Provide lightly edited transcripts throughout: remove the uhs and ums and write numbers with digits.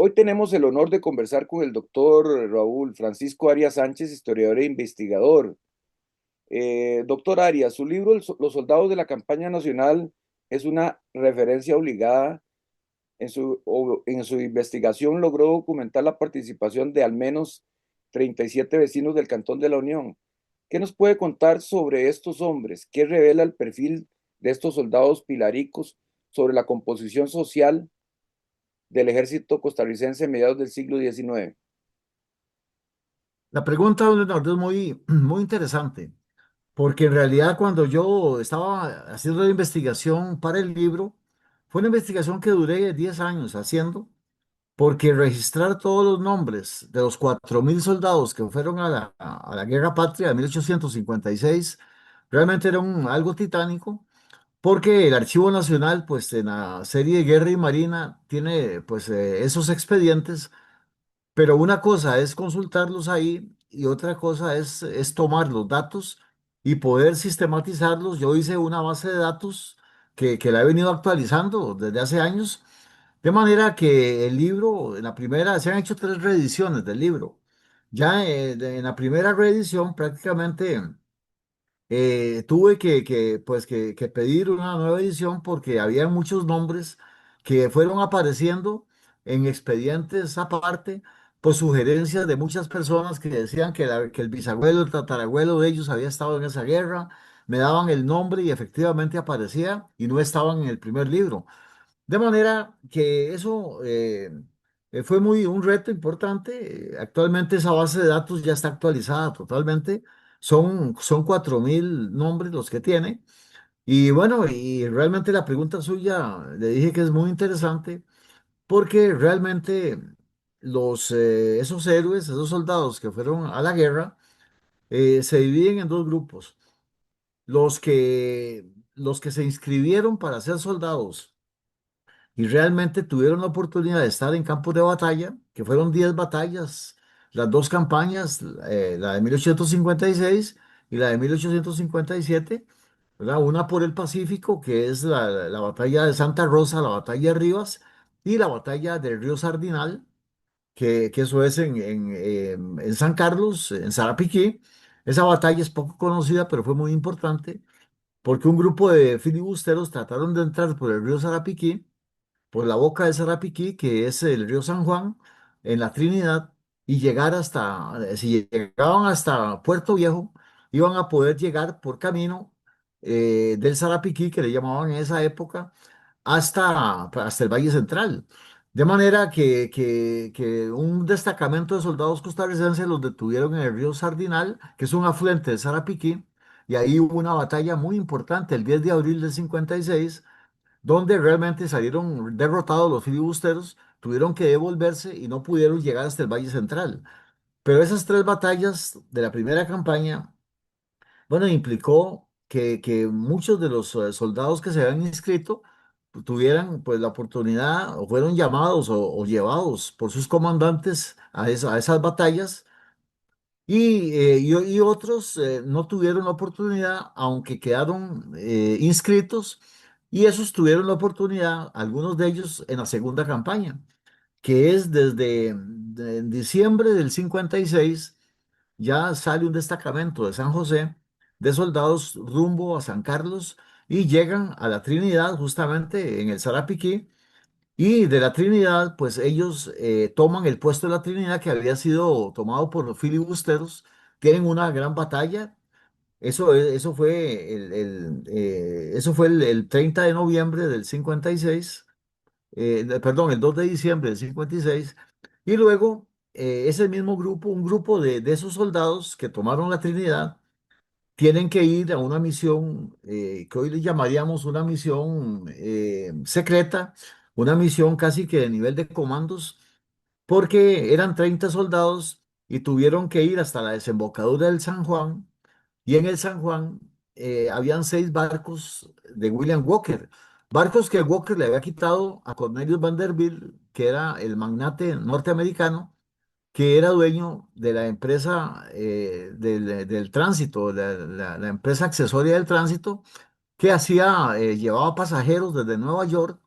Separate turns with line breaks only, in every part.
Hoy tenemos el honor de conversar con el doctor Raúl Francisco Arias Sánchez, historiador e investigador. Doctor Arias, su libro Los soldados de la campaña nacional es una referencia obligada. En su investigación logró documentar la participación de al menos 37 vecinos del Cantón de la Unión. ¿Qué nos puede contar sobre estos hombres? ¿Qué revela el perfil de estos soldados pilaricos sobre la composición social del ejército costarricense a mediados del siglo XIX?
La pregunta, don Leonardo, es muy interesante, porque en realidad cuando yo estaba haciendo la investigación para el libro, fue una investigación que duré 10 años haciendo, porque registrar todos los nombres de los 4.000 soldados que fueron a la Guerra Patria de 1856 realmente era algo titánico, porque el Archivo Nacional, pues en la serie de Guerra y Marina, tiene pues esos expedientes, pero una cosa es consultarlos ahí y otra cosa es tomar los datos y poder sistematizarlos. Yo hice una base de datos que la he venido actualizando desde hace años, de manera que el libro, en la primera, se han hecho 3 reediciones del libro. Ya en la primera reedición prácticamente tuve que pedir una nueva edición porque había muchos nombres que fueron apareciendo en expedientes aparte, por sugerencias de muchas personas que decían que el bisabuelo, el tatarabuelo de ellos había estado en esa guerra, me daban el nombre y efectivamente aparecía y no estaban en el primer libro. De manera que eso fue un reto importante. Actualmente esa base de datos ya está actualizada totalmente. Son 4.000 nombres los que tiene. Y bueno, y realmente la pregunta suya le dije que es muy interesante porque realmente esos héroes, esos soldados que fueron a la guerra, se dividen en dos grupos. Los que se inscribieron para ser soldados y realmente tuvieron la oportunidad de estar en campos de batalla, que fueron 10 batallas, las dos campañas, la de 1856 y la de 1857, ¿verdad? Una por el Pacífico, que es la batalla de Santa Rosa, la batalla de Rivas, y la batalla del río Sardinal, que eso es en San Carlos, en Sarapiquí. Esa batalla es poco conocida, pero fue muy importante, porque un grupo de filibusteros trataron de entrar por el río Sarapiquí por la boca del Sarapiquí, que es el río San Juan, en la Trinidad, y llegar si llegaban hasta Puerto Viejo, iban a poder llegar por camino del Sarapiquí, que le llamaban en esa época, hasta el Valle Central. De manera que un destacamento de soldados costarricenses los detuvieron en el río Sardinal, que es un afluente del Sarapiquí, y ahí hubo una batalla muy importante el 10 de abril del 56 donde realmente salieron derrotados los filibusteros, tuvieron que devolverse y no pudieron llegar hasta el Valle Central. Pero esas 3 batallas de la primera campaña, bueno, implicó que muchos de los soldados que se habían inscrito tuvieran pues la oportunidad o fueron llamados o llevados por sus comandantes a esas batallas y otros no tuvieron la oportunidad, aunque quedaron inscritos, y esos tuvieron la oportunidad, algunos de ellos en la segunda campaña, que es en diciembre del 56, ya sale un destacamento de San José de soldados rumbo a San Carlos y llegan a la Trinidad, justamente en el Sarapiquí, y de la Trinidad, pues ellos toman el puesto de la Trinidad que había sido tomado por los filibusteros, tienen una gran batalla. Eso fue el 30 de noviembre del 56, perdón, el 2 de diciembre del 56, y luego ese mismo grupo, un grupo de esos soldados que tomaron la Trinidad, tienen que ir a una misión que hoy le llamaríamos una misión secreta, una misión casi que de nivel de comandos, porque eran 30 soldados y tuvieron que ir hasta la desembocadura del San Juan, y en el San Juan habían 6 barcos de William Walker, barcos que Walker le había quitado a Cornelius Vanderbilt, que era el magnate norteamericano que era dueño de la empresa del tránsito, la empresa accesoria del tránsito, que llevaba pasajeros desde Nueva York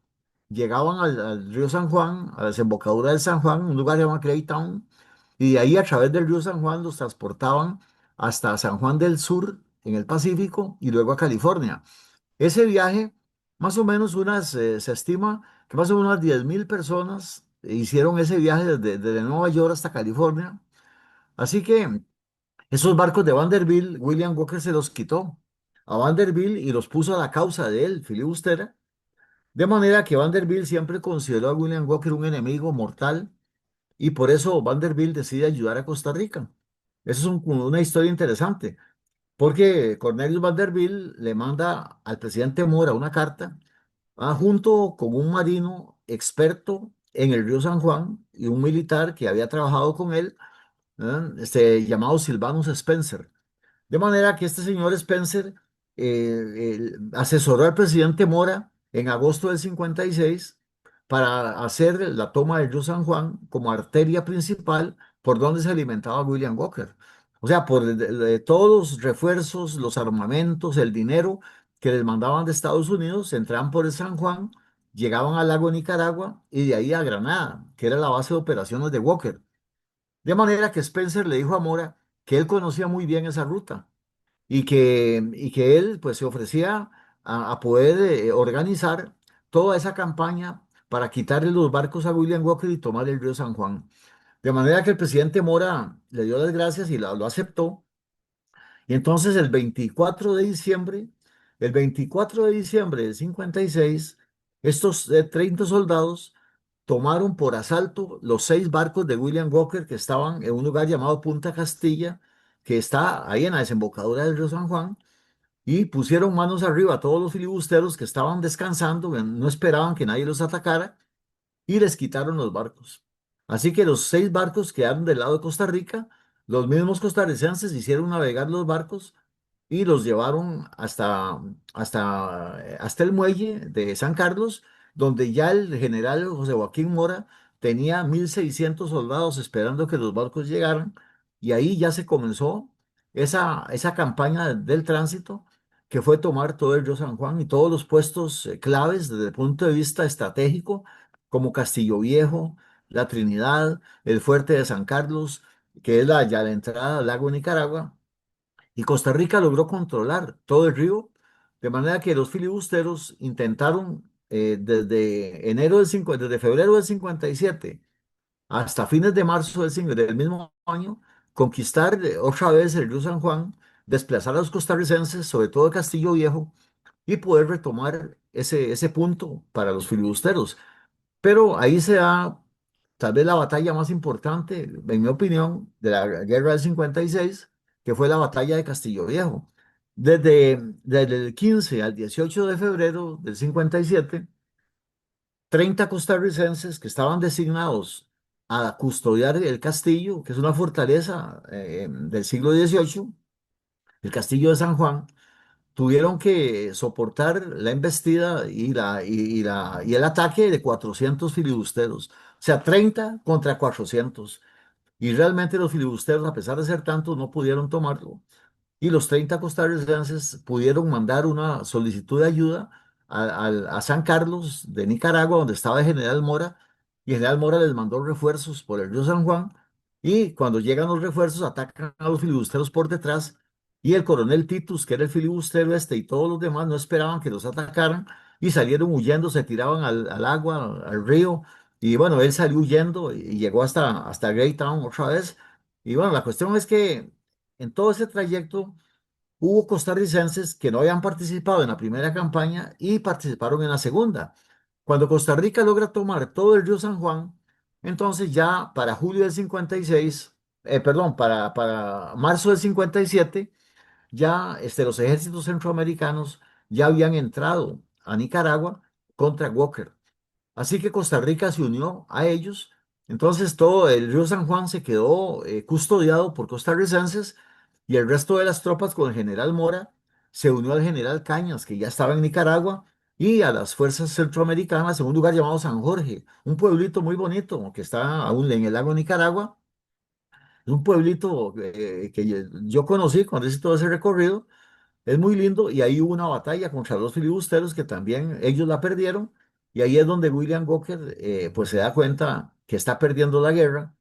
llegaban al río San Juan, a la desembocadura del San Juan, un lugar llamado Claytown, y de ahí a través del río San Juan los transportaban hasta San Juan del Sur, en el Pacífico, y luego a California. Ese viaje, más o menos se estima que más o menos unas 10.000 personas hicieron ese viaje desde Nueva York hasta California. Así que esos barcos de Vanderbilt, William Walker se los quitó a Vanderbilt y los puso a la causa de él, filibustera. De manera que Vanderbilt siempre consideró a William Walker un enemigo mortal y por eso Vanderbilt decide ayudar a Costa Rica. Eso es una historia interesante, porque Cornelius Vanderbilt le manda al presidente Mora una carta, junto con un marino experto en el río San Juan y un militar que había trabajado con él, llamado Silvanus Spencer. De manera que este señor Spencer asesoró al presidente Mora en agosto del 56 para hacer la toma del río San Juan como arteria principal por donde se alimentaba William Walker. O sea, por todos los refuerzos, los armamentos, el dinero que les mandaban de Estados Unidos, entraban por el San Juan, llegaban al lago de Nicaragua y de ahí a Granada, que era la base de operaciones de Walker. De manera que Spencer le dijo a Mora que él conocía muy bien esa ruta y que él pues se ofrecía a poder organizar toda esa campaña para quitarle los barcos a William Walker y tomar el río San Juan. De manera que el presidente Mora le dio las gracias y lo aceptó. Y entonces el 24 de diciembre del 56, estos 30 soldados tomaron por asalto los 6 barcos de William Walker que estaban en un lugar llamado Punta Castilla, que está ahí en la desembocadura del río San Juan, y pusieron manos arriba a todos los filibusteros que estaban descansando, que no esperaban que nadie los atacara, y les quitaron los barcos. Así que los 6 barcos quedaron del lado de Costa Rica, los mismos costarricenses hicieron navegar los barcos y los llevaron hasta el muelle de San Carlos, donde ya el general José Joaquín Mora tenía 1.600 soldados esperando que los barcos llegaran, y ahí ya se comenzó esa campaña del tránsito, que fue tomar todo el río San Juan y todos los puestos claves desde el punto de vista estratégico, como Castillo Viejo, La Trinidad, el fuerte de San Carlos, que es ya la entrada al lago Nicaragua, y Costa Rica logró controlar todo el río, de manera que los filibusteros intentaron desde febrero del 57 hasta fines de marzo del mismo año, conquistar otra vez el río San Juan, desplazar a los costarricenses, sobre todo Castillo Viejo, y poder retomar ese punto para los filibusteros. Pero ahí se da tal vez la batalla más importante, en mi opinión, de la guerra del 56, que fue la batalla de Castillo Viejo. Desde el 15 al 18 de febrero del 57, 30 costarricenses que estaban designados a custodiar el castillo, que es una fortaleza del siglo XVIII, el castillo de San Juan, tuvieron que soportar la embestida y el ataque de 400 filibusteros. O sea, 30 contra 400. Y realmente los filibusteros, a pesar de ser tantos, no pudieron tomarlo, y los 30 costarricenses pudieron mandar una solicitud de ayuda a San Carlos de Nicaragua, donde estaba el general Mora, y el general Mora les mandó refuerzos por el río San Juan, y cuando llegan los refuerzos atacan a los filibusteros por detrás, y el coronel Titus, que era el filibustero y todos los demás no esperaban que los atacaran, y salieron huyendo, se tiraban al agua, al río, y bueno, él salió huyendo y llegó hasta Greytown otra vez. Y bueno, la cuestión es que en todo ese trayecto hubo costarricenses que no habían participado en la primera campaña y participaron en la segunda. Cuando Costa Rica logra tomar todo el río San Juan, entonces ya para julio del 56, perdón, para marzo del 57, ya los ejércitos centroamericanos ya habían entrado a Nicaragua contra Walker. Así que Costa Rica se unió a ellos. Entonces todo el río San Juan se quedó custodiado por costarricenses, y el resto de las tropas con el general Mora se unió al general Cañas, que ya estaba en Nicaragua, y a las fuerzas centroamericanas en un lugar llamado San Jorge, un pueblito muy bonito que está aún en el lago Nicaragua. Es un pueblito que yo conocí cuando hice todo ese recorrido. Es muy lindo, y ahí hubo una batalla contra los filibusteros que también ellos la perdieron, y ahí es donde William Walker pues se da cuenta que está perdiendo la guerra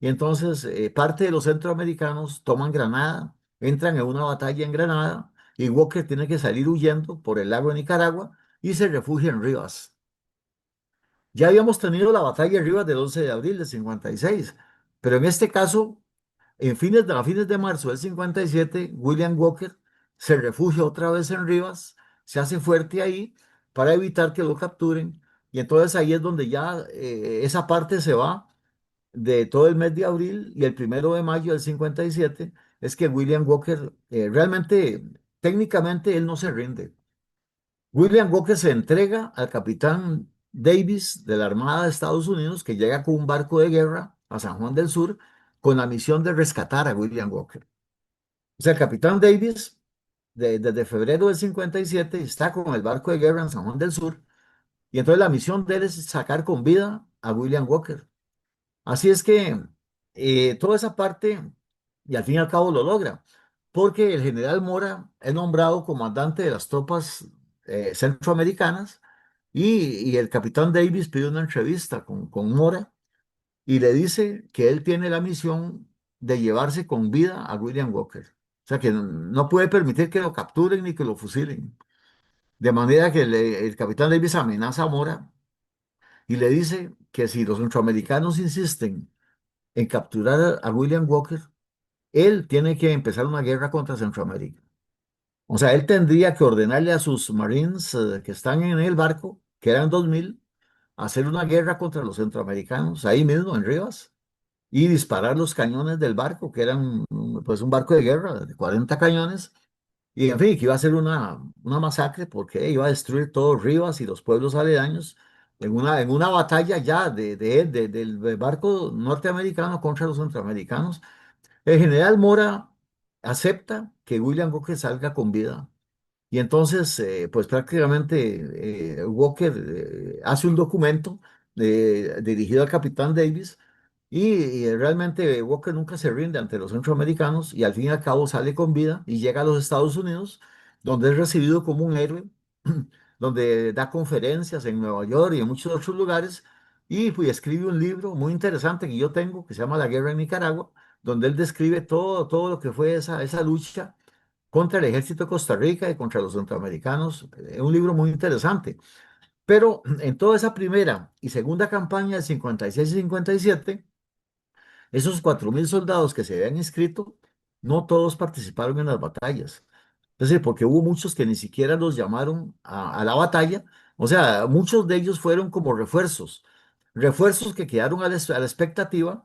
y entonces parte de los centroamericanos toman Granada, entran en una batalla en Granada y Walker tiene que salir huyendo por el lago de Nicaragua y se refugia en Rivas. Ya habíamos tenido la batalla de Rivas del 11 de abril del 56, pero en este caso, a fines de marzo del 57, William Walker se refugia otra vez en Rivas, se hace fuerte ahí para evitar que lo capturen y entonces ahí es donde ya esa parte se va de todo el mes de abril y el 1 de mayo del 57 es que William Walker realmente, técnicamente, él no se rinde. William Walker se entrega al capitán Davis de la Armada de Estados Unidos, que llega con un barco de guerra a San Juan del Sur con la misión de rescatar a William Walker. O sea, el capitán Davis, desde febrero del 57, está con el barco de guerra en San Juan del Sur, y entonces la misión de él es sacar con vida a William Walker. Así es que toda esa parte, y al fin y al cabo lo logra, porque el general Mora es nombrado comandante de las tropas centroamericanas y el capitán Davis pide una entrevista con Mora y le dice que él tiene la misión de llevarse con vida a William Walker. O sea que no puede permitir que lo capturen ni que lo fusilen. De manera que el capitán Davis amenaza a Mora y le dice que si los centroamericanos insisten en capturar a William Walker, él tiene que empezar una guerra contra Centroamérica. O sea, él tendría que ordenarle a sus Marines que están en el barco, que eran 2000, hacer una guerra contra los centroamericanos, ahí mismo en Rivas, y disparar los cañones del barco, que eran pues un barco de guerra de 40 cañones, y en fin, que iba a ser una masacre porque iba a destruir todo Rivas y los pueblos aledaños en una batalla ya del barco norteamericano contra los centroamericanos. El general Mora acepta que William Walker salga con vida y entonces, pues prácticamente Walker hace un documento dirigido al capitán Davis y realmente Walker nunca se rinde ante los centroamericanos y al fin y al cabo sale con vida y llega a los Estados Unidos, donde es recibido como un héroe, donde da conferencias en Nueva York y en muchos otros lugares y pues, escribe un libro muy interesante que yo tengo que se llama La Guerra en Nicaragua, donde él describe todo lo que fue esa lucha contra el ejército de Costa Rica y contra los centroamericanos. Es un libro muy interesante. Pero en toda esa primera y segunda campaña de 56 y 57, esos 4000 soldados que se habían inscrito, no todos participaron en las batallas. Es decir, porque hubo muchos que ni siquiera los llamaron a la batalla. O sea, muchos de ellos fueron como refuerzos. Refuerzos que quedaron a la expectativa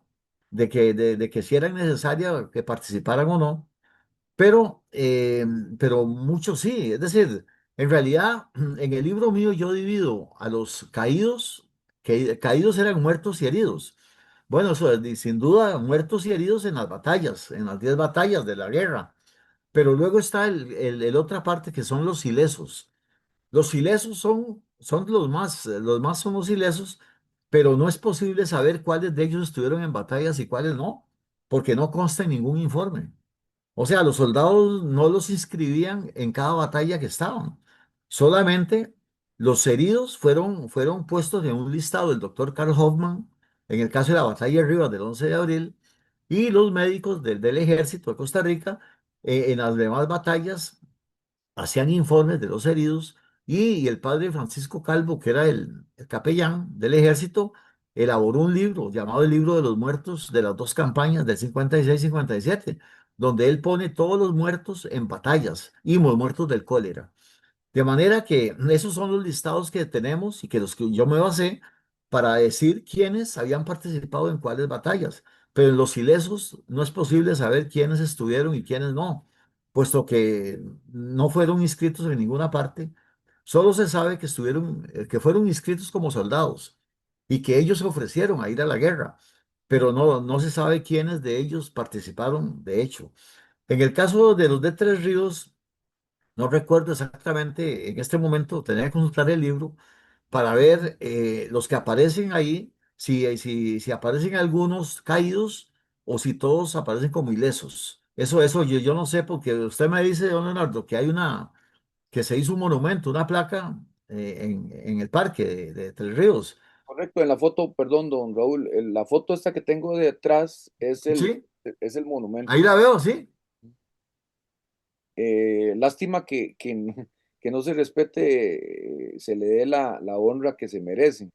de que si era necesaria que participaran o no, pero muchos sí, es decir, en realidad en el libro mío yo divido a los caídos, que caídos eran muertos y heridos. Bueno, eso es sin duda muertos y heridos en las batallas, en las 10 batallas de la guerra, pero luego está el otra parte que son los ilesos. Los ilesos son los más son los ilesos, pero no es posible saber cuáles de ellos estuvieron en batallas y cuáles no, porque no consta en ningún informe. O sea, los soldados no los inscribían en cada batalla que estaban. Solamente los heridos fueron puestos en un listado del doctor Carl Hoffman, en el caso de la batalla de Rivas del 11 de abril, y los médicos del ejército de Costa Rica, en las demás batallas hacían informes de los heridos y el padre Francisco Calvo, que era el capellán del ejército, elaboró un libro llamado el Libro de los Muertos de las dos campañas del 56-57, donde él pone todos los muertos en batallas y los muertos del cólera. De manera que esos son los listados que tenemos y que los que yo me basé para decir quiénes habían participado en cuáles batallas. Pero en los ilesos no es posible saber quiénes estuvieron y quiénes no, puesto que no fueron inscritos en ninguna parte. Solo se sabe que fueron inscritos como soldados y que ellos se ofrecieron a ir a la guerra, pero no se sabe quiénes de ellos participaron de hecho. En el caso de los de Tres Ríos, no recuerdo exactamente en este momento, tenía que consultar el libro para ver los que aparecen ahí, si aparecen algunos caídos o si todos aparecen como ilesos. Eso yo no sé, porque usted me dice, don Leonardo, que se hizo un monumento, una placa en el parque de Tres Ríos.
Correcto, en la foto, perdón, don Raúl, la foto esta que tengo detrás
Sí,
es el
ahí
monumento.
la veo, sí.
Lástima que no se respete, se le dé la honra que se merece,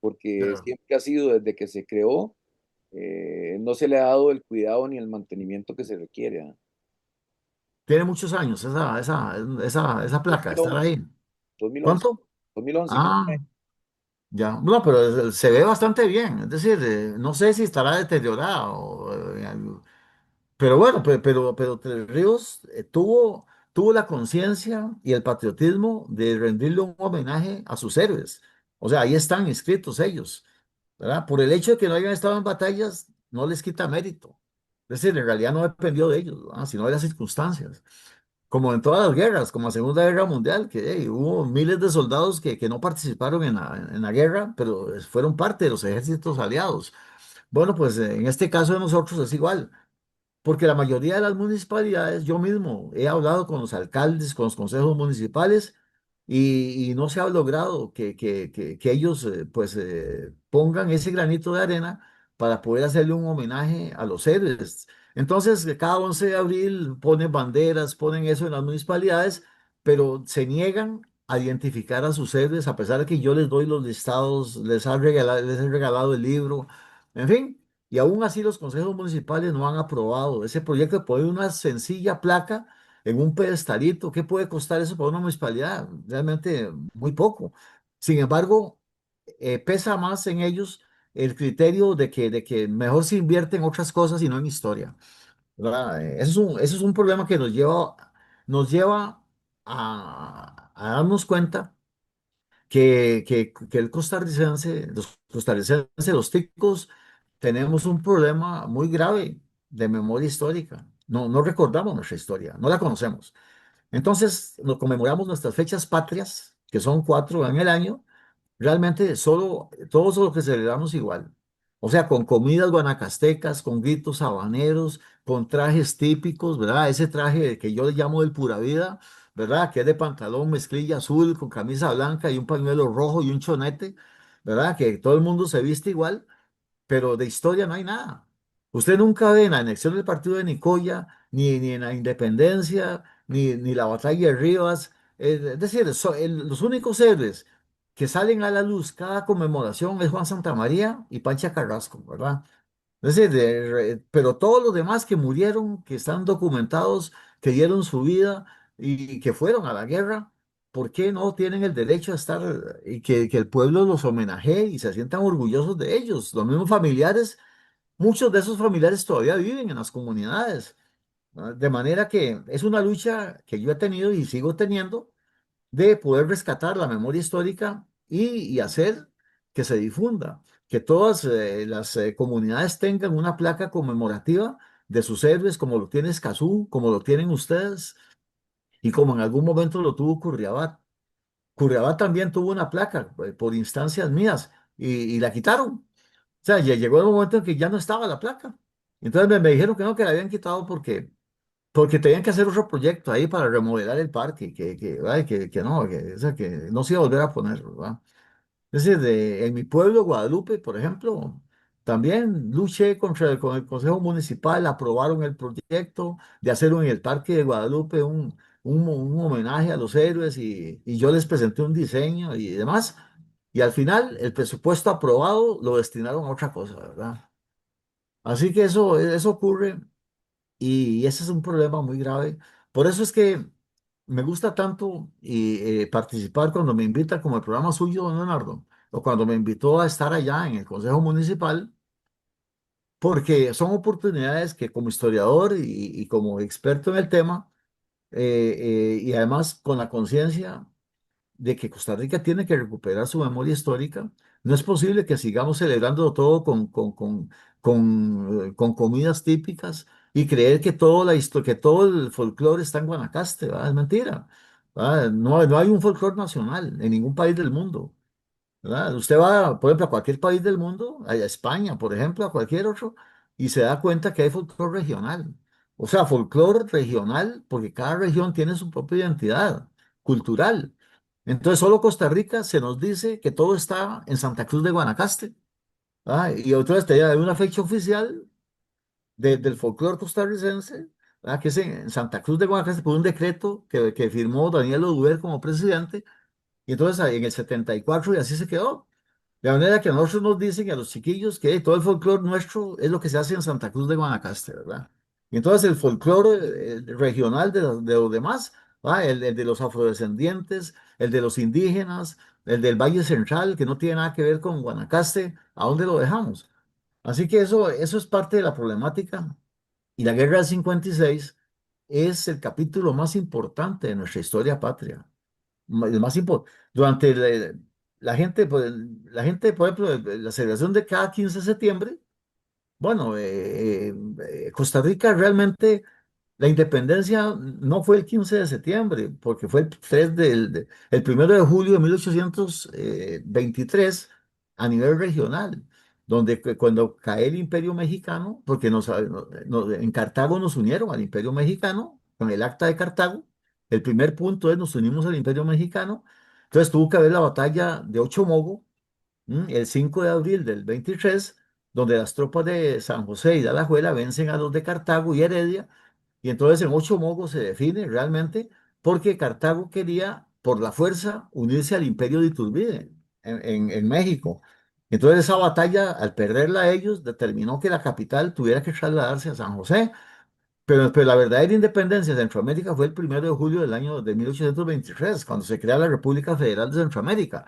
porque
Claro.
siempre ha sido desde que se creó, no se le ha dado el cuidado ni el mantenimiento que se requiere.
Tiene muchos años esa placa, estar
2011,
ahí.
2011,
¿Cuánto?
2011,
Ah, ya. No, pero se ve bastante bien. Es decir, no sé si estará deteriorada pero bueno, pero Tres Ríos tuvo la conciencia y el patriotismo de rendirle un homenaje a sus héroes. O sea, ahí están inscritos ellos, ¿verdad? Por el hecho de que no hayan estado en batallas, no les quita mérito. Es decir, en realidad no dependió de ellos, ¿verdad? Sino de las circunstancias. Como en todas las guerras, como la Segunda Guerra Mundial, que hubo miles de soldados que no participaron en la guerra, pero fueron parte de los ejércitos aliados. Bueno, pues en este caso de nosotros es igual. Porque la mayoría de las municipalidades, yo mismo he hablado con los alcaldes, con los consejos municipales y no se ha logrado que ellos pues pongan ese granito de arena para poder hacerle un homenaje a los héroes. Entonces, cada 11 de abril ponen banderas, ponen eso en las municipalidades, pero se niegan a identificar a sus héroes a pesar de que yo les doy los listados, les he regalado el libro, en fin. Y aún así los consejos municipales no han aprobado ese proyecto de poner una sencilla placa en un pedestalito. ¿Qué puede costar eso para una municipalidad? Realmente muy poco. Sin embargo, pesa más en ellos el criterio de que mejor se invierte en otras cosas y no en historia, ¿verdad? Eso es un problema que nos lleva a darnos cuenta que el costarricense, los costarricenses, los ticos, tenemos un problema muy grave de memoria histórica. No recordamos nuestra historia, no la conocemos. Entonces, nos conmemoramos nuestras fechas patrias, que son 4 en el año, realmente solo, todos los que celebramos igual. O sea, con comidas guanacastecas, con gritos habaneros, con trajes típicos, ¿verdad? Ese traje que yo le llamo del pura vida, ¿verdad? Que es de pantalón mezclilla azul, con camisa blanca y un pañuelo rojo y un chonete, ¿verdad? Que todo el mundo se viste igual, pero de historia no hay nada. Usted nunca ve en la anexión del partido de Nicoya, ni en la independencia, ni la batalla de Rivas. Es decir, los únicos héroes que salen a la luz cada conmemoración es Juan Santamaría y Pancha Carrasco, ¿verdad? Es decir, pero todos los demás que murieron, que están documentados, que dieron su vida y que fueron a la guerra, ¿por qué no tienen el derecho a estar y que el pueblo los homenajee y se sientan orgullosos de ellos? Los mismos familiares, muchos de esos familiares todavía viven en las comunidades, ¿verdad? De manera que es una lucha que yo he tenido y sigo teniendo de poder rescatar la memoria histórica y hacer que se difunda, que todas las comunidades tengan una placa conmemorativa de sus héroes, como lo tiene Escazú, como lo tienen ustedes y como en algún momento lo tuvo Curriabat. Curriabat también tuvo una placa por instancias mías y la quitaron. O sea, ya llegó el momento en que ya no estaba la placa. Entonces me dijeron que no, que la habían quitado porque tenían que hacer otro proyecto ahí para remodelar el parque, ay, que no, o sea, que no se iba a volver a poner, ¿verdad? Es decir, en mi pueblo, Guadalupe, por ejemplo, también luché con el Consejo Municipal, aprobaron el proyecto de hacer en el Parque de Guadalupe un homenaje a los héroes y yo les presenté un diseño y demás. Y al final, el presupuesto aprobado lo destinaron a otra cosa, ¿verdad? Así que eso ocurre y ese es un problema muy grave. Por eso es que me gusta tanto participar cuando me invitan, como el programa suyo, don Leonardo, o cuando me invitó a estar allá en el Consejo Municipal, porque son oportunidades que como historiador y como experto en el tema, y además con la conciencia de que Costa Rica tiene que recuperar su memoria histórica. No es posible que sigamos celebrando todo con comidas típicas y creer que, que todo el folclore está en Guanacaste, ¿verdad? Es mentira, ¿verdad? No hay un folclore nacional en ningún país del mundo, ¿verdad? Usted va, por ejemplo, a cualquier país del mundo, a España, por ejemplo, a cualquier otro, y se da cuenta que hay folclore regional. O sea, folclore regional porque cada región tiene su propia identidad cultural. Entonces, solo Costa Rica se nos dice que todo está en Santa Cruz de Guanacaste. Y otra vez hay una fecha oficial del folclore costarricense, que es en Santa Cruz de Guanacaste por un decreto que firmó Daniel Oduber como presidente. Y entonces en el 74 y así se quedó. De manera que a nosotros nos dicen, a los chiquillos, que todo el folclore nuestro es lo que se hace en Santa Cruz de Guanacaste, ¿verdad? Y entonces el folclore regional de los demás, el de los afrodescendientes, el de los indígenas, el del Valle Central, que no tiene nada que ver con Guanacaste, ¿a dónde lo dejamos? Así que eso es parte de la problemática. Y la Guerra del 56 es el capítulo más importante de nuestra historia patria. El más importante. Durante la gente, pues, la gente, por ejemplo, la celebración de cada 15 de septiembre, bueno, Costa Rica realmente, la independencia no fue el 15 de septiembre, porque fue el 1 de julio de 1823 a nivel regional, donde cuando cae el Imperio Mexicano, porque en Cartago nos unieron al Imperio Mexicano con el Acta de Cartago. El primer punto es nos unimos al Imperio Mexicano. Entonces tuvo que haber la batalla de Ochomogo, el 5 de abril del 23, donde las tropas de San José y de Alajuela vencen a los de Cartago y Heredia, y entonces en Ochomogo se define realmente porque Cartago quería por la fuerza unirse al imperio de Iturbide en México. Entonces esa batalla, al perderla ellos, determinó que la capital tuviera que trasladarse a San José, pero la verdadera independencia de Centroamérica fue el 1 de julio del año de 1823, cuando se crea la República Federal de Centroamérica.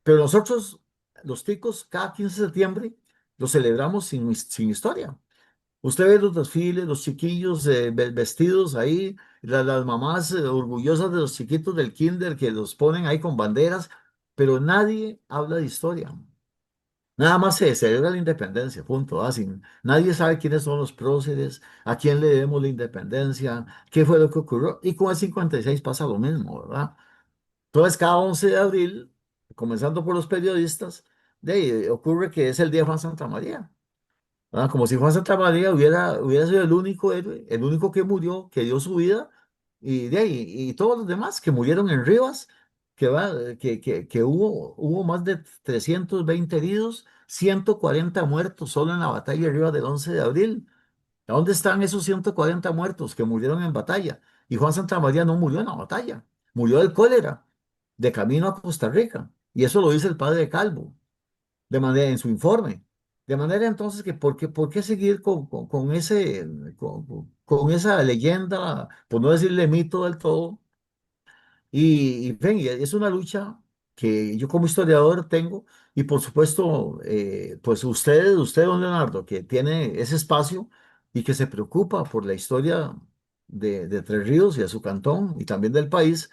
Pero nosotros, los ticos, cada 15 de septiembre lo celebramos sin historia. Usted ve los desfiles, los chiquillos vestidos ahí, las mamás orgullosas de los chiquitos del kinder que los ponen ahí con banderas, pero nadie habla de historia. Nada más se celebra la independencia, punto. Nadie sabe quiénes son los próceres, a quién le debemos la independencia, qué fue lo que ocurrió. Y con el 56 pasa lo mismo, ¿verdad? Entonces, cada 11 de abril, comenzando por los periodistas, ocurre que es el día de Juan Santa María. Como si Juan Santa María hubiera sido el único héroe, el único que murió, que dio su vida, y todos los demás que murieron en Rivas, que hubo más de 320 heridos, 140 muertos solo en la batalla de Rivas del 11 de abril. ¿A dónde están esos 140 muertos que murieron en batalla? Y Juan Santa María no murió en la batalla, murió del cólera, de camino a Costa Rica. Y eso lo dice el padre Calvo de manera en su informe. De manera entonces que, ¿por qué seguir con esa leyenda, por no decirle mito del todo? Ven, y es una lucha que yo como historiador tengo, y por supuesto, pues usted, don Leonardo, que tiene ese espacio y que se preocupa por la historia de Tres Ríos y de su cantón y también del país,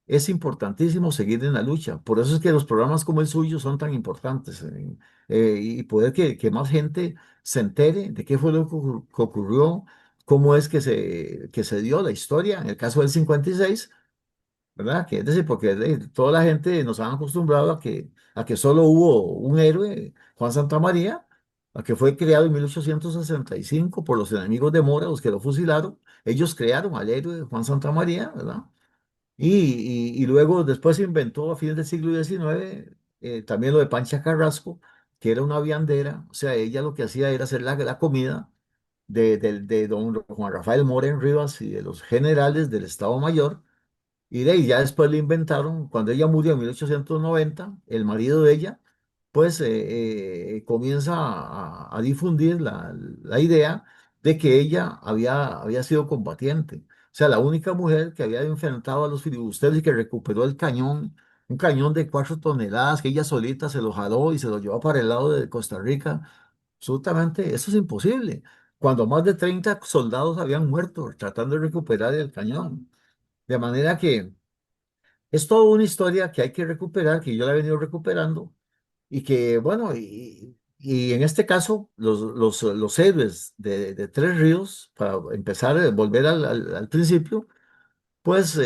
es importantísimo seguir en la lucha. Por eso es que los programas como el suyo son tan importantes, y poder que más gente se entere de qué fue lo que ocurrió, cómo es que se dio la historia. En el caso del 56, ¿verdad? Que es decir, porque toda la gente nos han acostumbrado a que solo hubo un héroe, Juan Santamaría, a que fue creado en 1865 por los enemigos de Mora, los que lo fusilaron. Ellos crearon al héroe Juan Santamaría, ¿verdad? Y luego después se inventó a fines del siglo XIX, también lo de Pancha Carrasco, que era una viandera. O sea, ella lo que hacía era hacer la comida de don Juan Rafael Moren Rivas y de los generales del Estado Mayor. Y de ahí ya después le inventaron, cuando ella murió en 1890, el marido de ella, pues comienza a difundir la idea de que ella había sido combatiente. O sea, la única mujer que había enfrentado a los filibusteros y que recuperó el cañón, un cañón de 4 toneladas, que ella solita se lo jaló y se lo llevó para el lado de Costa Rica. Absolutamente, eso es imposible. Cuando más de 30 soldados habían muerto tratando de recuperar el cañón. De manera que es toda una historia que hay que recuperar, que yo la he venido recuperando, y que, bueno, y en este caso, los héroes de Tres Ríos, para empezar a volver al principio, pues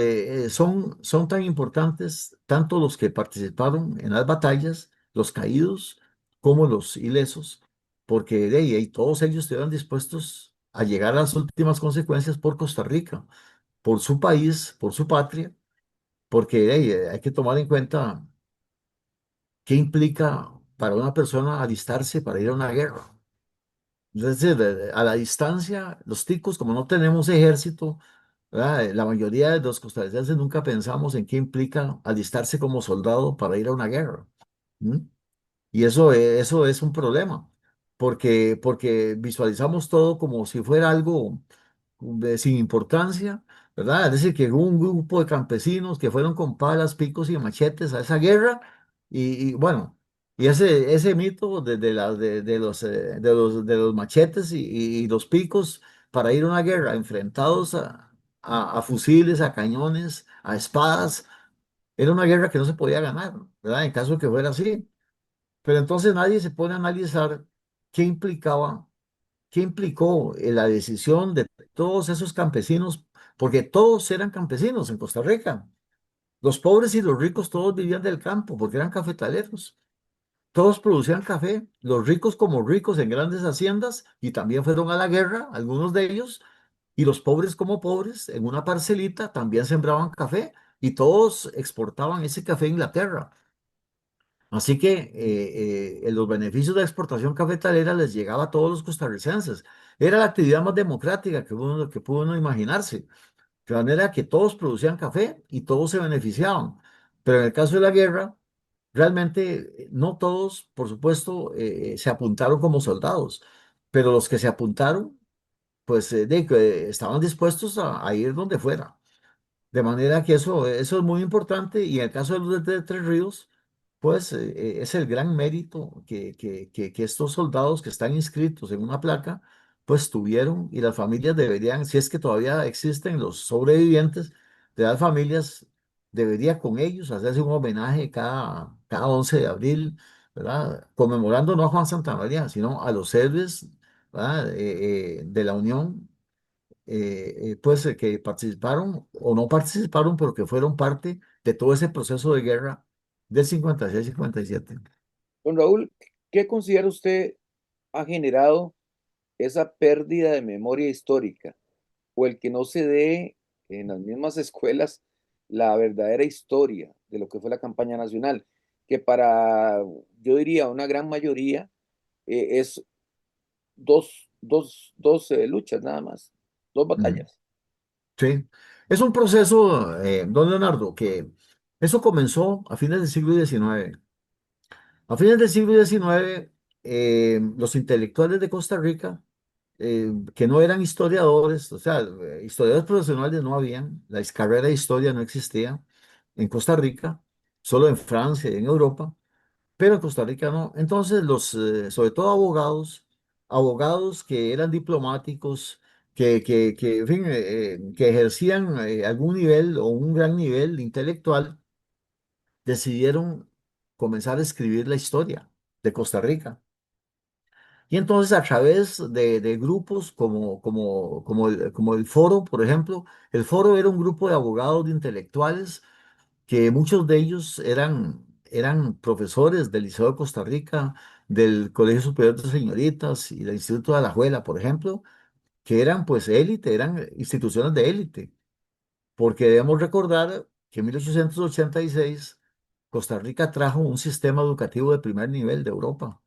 son tan importantes, tanto los que participaron en las batallas, los caídos, como los ilesos, porque de ahí todos ellos estuvieron dispuestos a llegar a las últimas consecuencias por Costa Rica, por su país, por su patria, porque hay que tomar en cuenta qué implica para una persona alistarse para ir a una guerra. Es decir, a la distancia, los ticos, como no tenemos ejército, ¿verdad? La mayoría de los costarricenses nunca pensamos en qué implica alistarse como soldado para ir a una guerra. ¿Mm? Y eso es un problema, porque visualizamos todo como si fuera algo sin importancia, ¿verdad? Es decir, que hubo un grupo de campesinos que fueron con palas, picos y machetes a esa guerra, y bueno, y ese mito de los machetes y los picos para ir a una guerra enfrentados a fusiles, a cañones, a espadas, era una guerra que no se podía ganar, ¿verdad? En caso de que fuera así. Pero entonces nadie se pone a analizar qué implicaba, qué implicó la decisión de todos esos campesinos, porque todos eran campesinos en Costa Rica. Los pobres y los ricos todos vivían del campo porque eran cafetaleros. Todos producían café, los ricos como ricos en grandes haciendas y también fueron a la guerra, algunos de ellos, y los pobres como pobres en una parcelita también sembraban café y todos exportaban ese café a Inglaterra. Así que los beneficios de la exportación cafetalera les llegaba a todos los costarricenses. Era la actividad más democrática que pudo uno imaginarse. De manera que todos producían café y todos se beneficiaban. Pero en el caso de la guerra, realmente no todos, por supuesto, se apuntaron como soldados. Pero los que se apuntaron, pues que estaban dispuestos a ir donde fuera. De manera que eso es muy importante y en el caso de los de Tres Ríos, pues es el gran mérito que estos soldados que están inscritos en una placa, pues tuvieron y las familias deberían, si es que todavía existen los sobrevivientes de las familias, debería con ellos hacerse un homenaje cada 11 de abril, ¿verdad? Conmemorando no a Juan Santamaría, sino a los héroes, ¿verdad? De la Unión pues que participaron o no participaron, pero que fueron parte de todo ese proceso de guerra del 56-57.
Don Raúl, ¿qué considera usted ha generado esa pérdida de memoria histórica o el que no se dé en las mismas escuelas la verdadera historia de lo que fue la campaña nacional, que para, yo diría, una gran mayoría es dos luchas nada más, dos
Mm,
batallas?
sí, es un proceso, don Leonardo, que eso comenzó a fines del siglo XIX. A fines del siglo XIX, los intelectuales de Costa Rica, que no eran historiadores, o sea, historiadores profesionales no habían, la carrera de historia no existía en Costa Rica, solo en Francia y en Europa. Pero en Costa Rica no. Entonces, sobre todo abogados, abogados que eran diplomáticos, en fin, que ejercían algún nivel o un gran nivel intelectual, decidieron comenzar a escribir la historia de Costa Rica. Y entonces, a través de grupos como el Foro, por ejemplo, el Foro era un grupo de abogados, de intelectuales que muchos de ellos eran profesores del Liceo de Costa Rica, del Colegio Superior de Señoritas y del Instituto de Alajuela, por ejemplo, que eran pues élite, eran instituciones de élite, porque debemos recordar que en 1886 Costa Rica trajo un sistema educativo de primer nivel de Europa.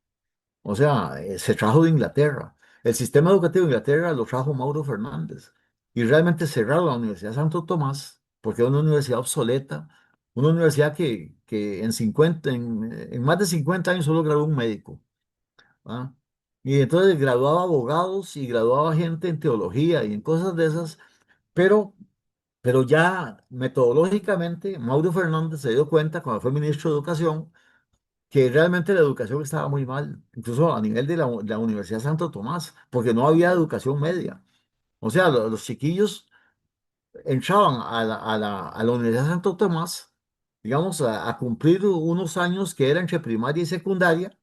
O sea, se trajo de Inglaterra. El sistema educativo de Inglaterra lo trajo Mauro Fernández. Y realmente cerraron la Universidad de Santo Tomás porque era una universidad obsoleta, una universidad que en más de 50 años solo graduó un médico. ¿Ah? Y entonces graduaba abogados y graduaba gente en teología y en cosas de esas, pero, pero ya metodológicamente Mauro Fernández se dio cuenta cuando fue ministro de Educación que realmente la educación estaba muy mal, incluso a nivel de la Universidad Santo Tomás, porque no había educación media. O sea, los chiquillos entraban a la Universidad Santo Tomás, digamos, a cumplir unos años que eran entre primaria y secundaria,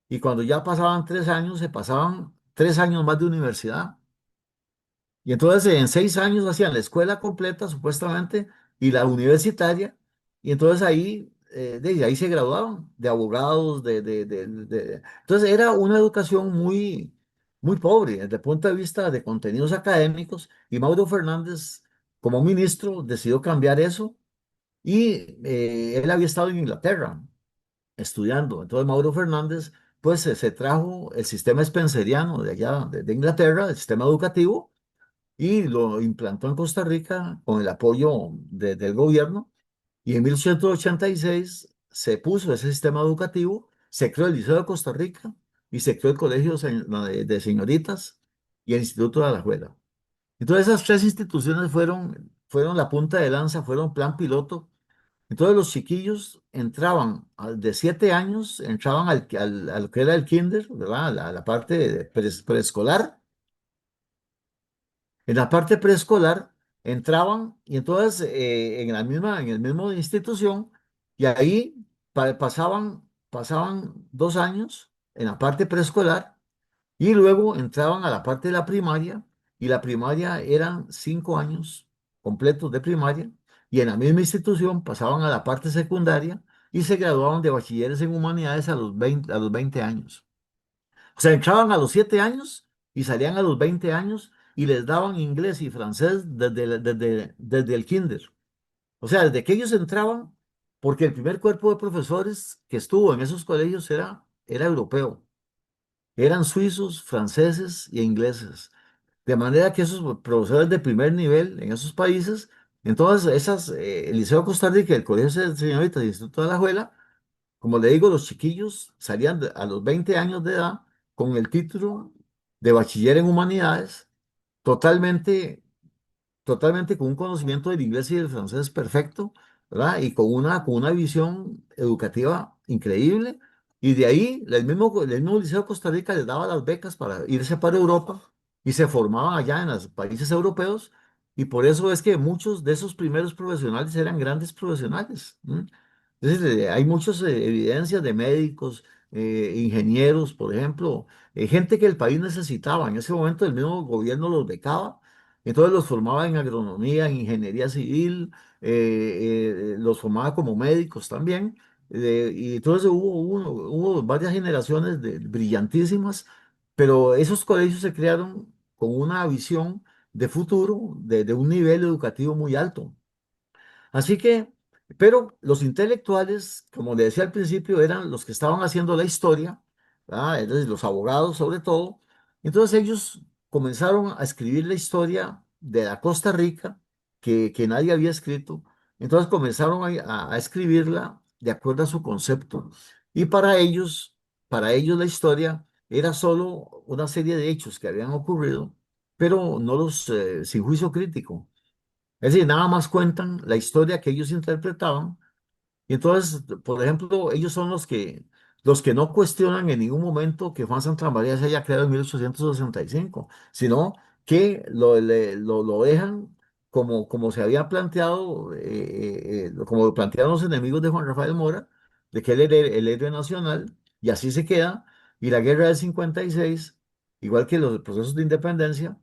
y cuando ya pasaban 3 años, se pasaban 3 años más de universidad. Y entonces en 6 años hacían la escuela completa, supuestamente, y la universitaria, y entonces ahí, de ahí se graduaban de abogados, Entonces era una educación muy pobre desde el punto de vista de contenidos académicos, y Mauro Fernández, como ministro, decidió cambiar eso y él había estado en Inglaterra estudiando. Entonces Mauro Fernández, pues se trajo el sistema spenceriano de allá, de Inglaterra, el sistema educativo, y lo implantó en Costa Rica con el apoyo del gobierno. Y en 1886 se puso ese sistema educativo, se creó el Liceo de Costa Rica y se creó el Colegio de Señoritas y el Instituto de Alajuela. Entonces esas tres instituciones fueron la punta de lanza, fueron plan piloto. Entonces los chiquillos entraban de 7 años, entraban a lo que era el kinder, ¿verdad? A la parte de preescolar. En la parte preescolar entraban y entonces en el mismo institución y ahí pasaban 2 años en la parte preescolar y luego entraban a la parte de la primaria y la primaria eran 5 años completos de primaria y en la misma institución pasaban a la parte secundaria y se graduaban de bachilleres en humanidades a los 20 años. O sea, entraban a los 7 años y salían a los 20 años y les daban inglés y francés desde el kinder. O sea, desde que ellos entraban, porque el primer cuerpo de profesores que estuvo en esos colegios era europeo. Eran suizos, franceses e ingleses. De manera que esos profesores de primer nivel en esos países, entonces el Liceo Costa Rica, el Colegio de Señoritas y el Instituto de la Juela, como le digo, los chiquillos salían a los 20 años de edad con el título de bachiller en humanidades, totalmente totalmente con un conocimiento del inglés y del francés perfecto, ¿verdad? Y con una visión educativa increíble. Y de ahí, el mismo Liceo de Costa Rica les daba las becas para irse para Europa y se formaban allá en los países europeos. Y por eso es que muchos de esos primeros profesionales eran grandes profesionales. ¿M? Entonces, hay muchas evidencias de médicos, ingenieros, por ejemplo, gente que el país necesitaba. En ese momento el mismo gobierno los becaba, entonces los formaba en agronomía, en ingeniería civil, los formaba como médicos también. Y entonces hubo varias generaciones brillantísimas, pero esos colegios se crearon con una visión de futuro, de un nivel educativo muy alto. Así que, pero los intelectuales, como le decía al principio, eran los que estaban haciendo la historia, ¿verdad? Entonces, los abogados sobre todo. Entonces ellos comenzaron a escribir la historia de la Costa Rica que nadie había escrito. Entonces comenzaron a escribirla de acuerdo a su concepto. Y para ellos la historia era solo una serie de hechos que habían ocurrido, pero no sin juicio crítico. Es decir, nada más cuentan la historia que ellos interpretaban. Y entonces, por ejemplo, ellos son los que no cuestionan en ningún momento que Juan Santamaría se haya creado en 1865, sino que lo dejan como se había planteado, como lo plantearon los enemigos de Juan Rafael Mora, de que él era el héroe nacional, y así se queda. Y la guerra del 56, igual que los procesos de independencia,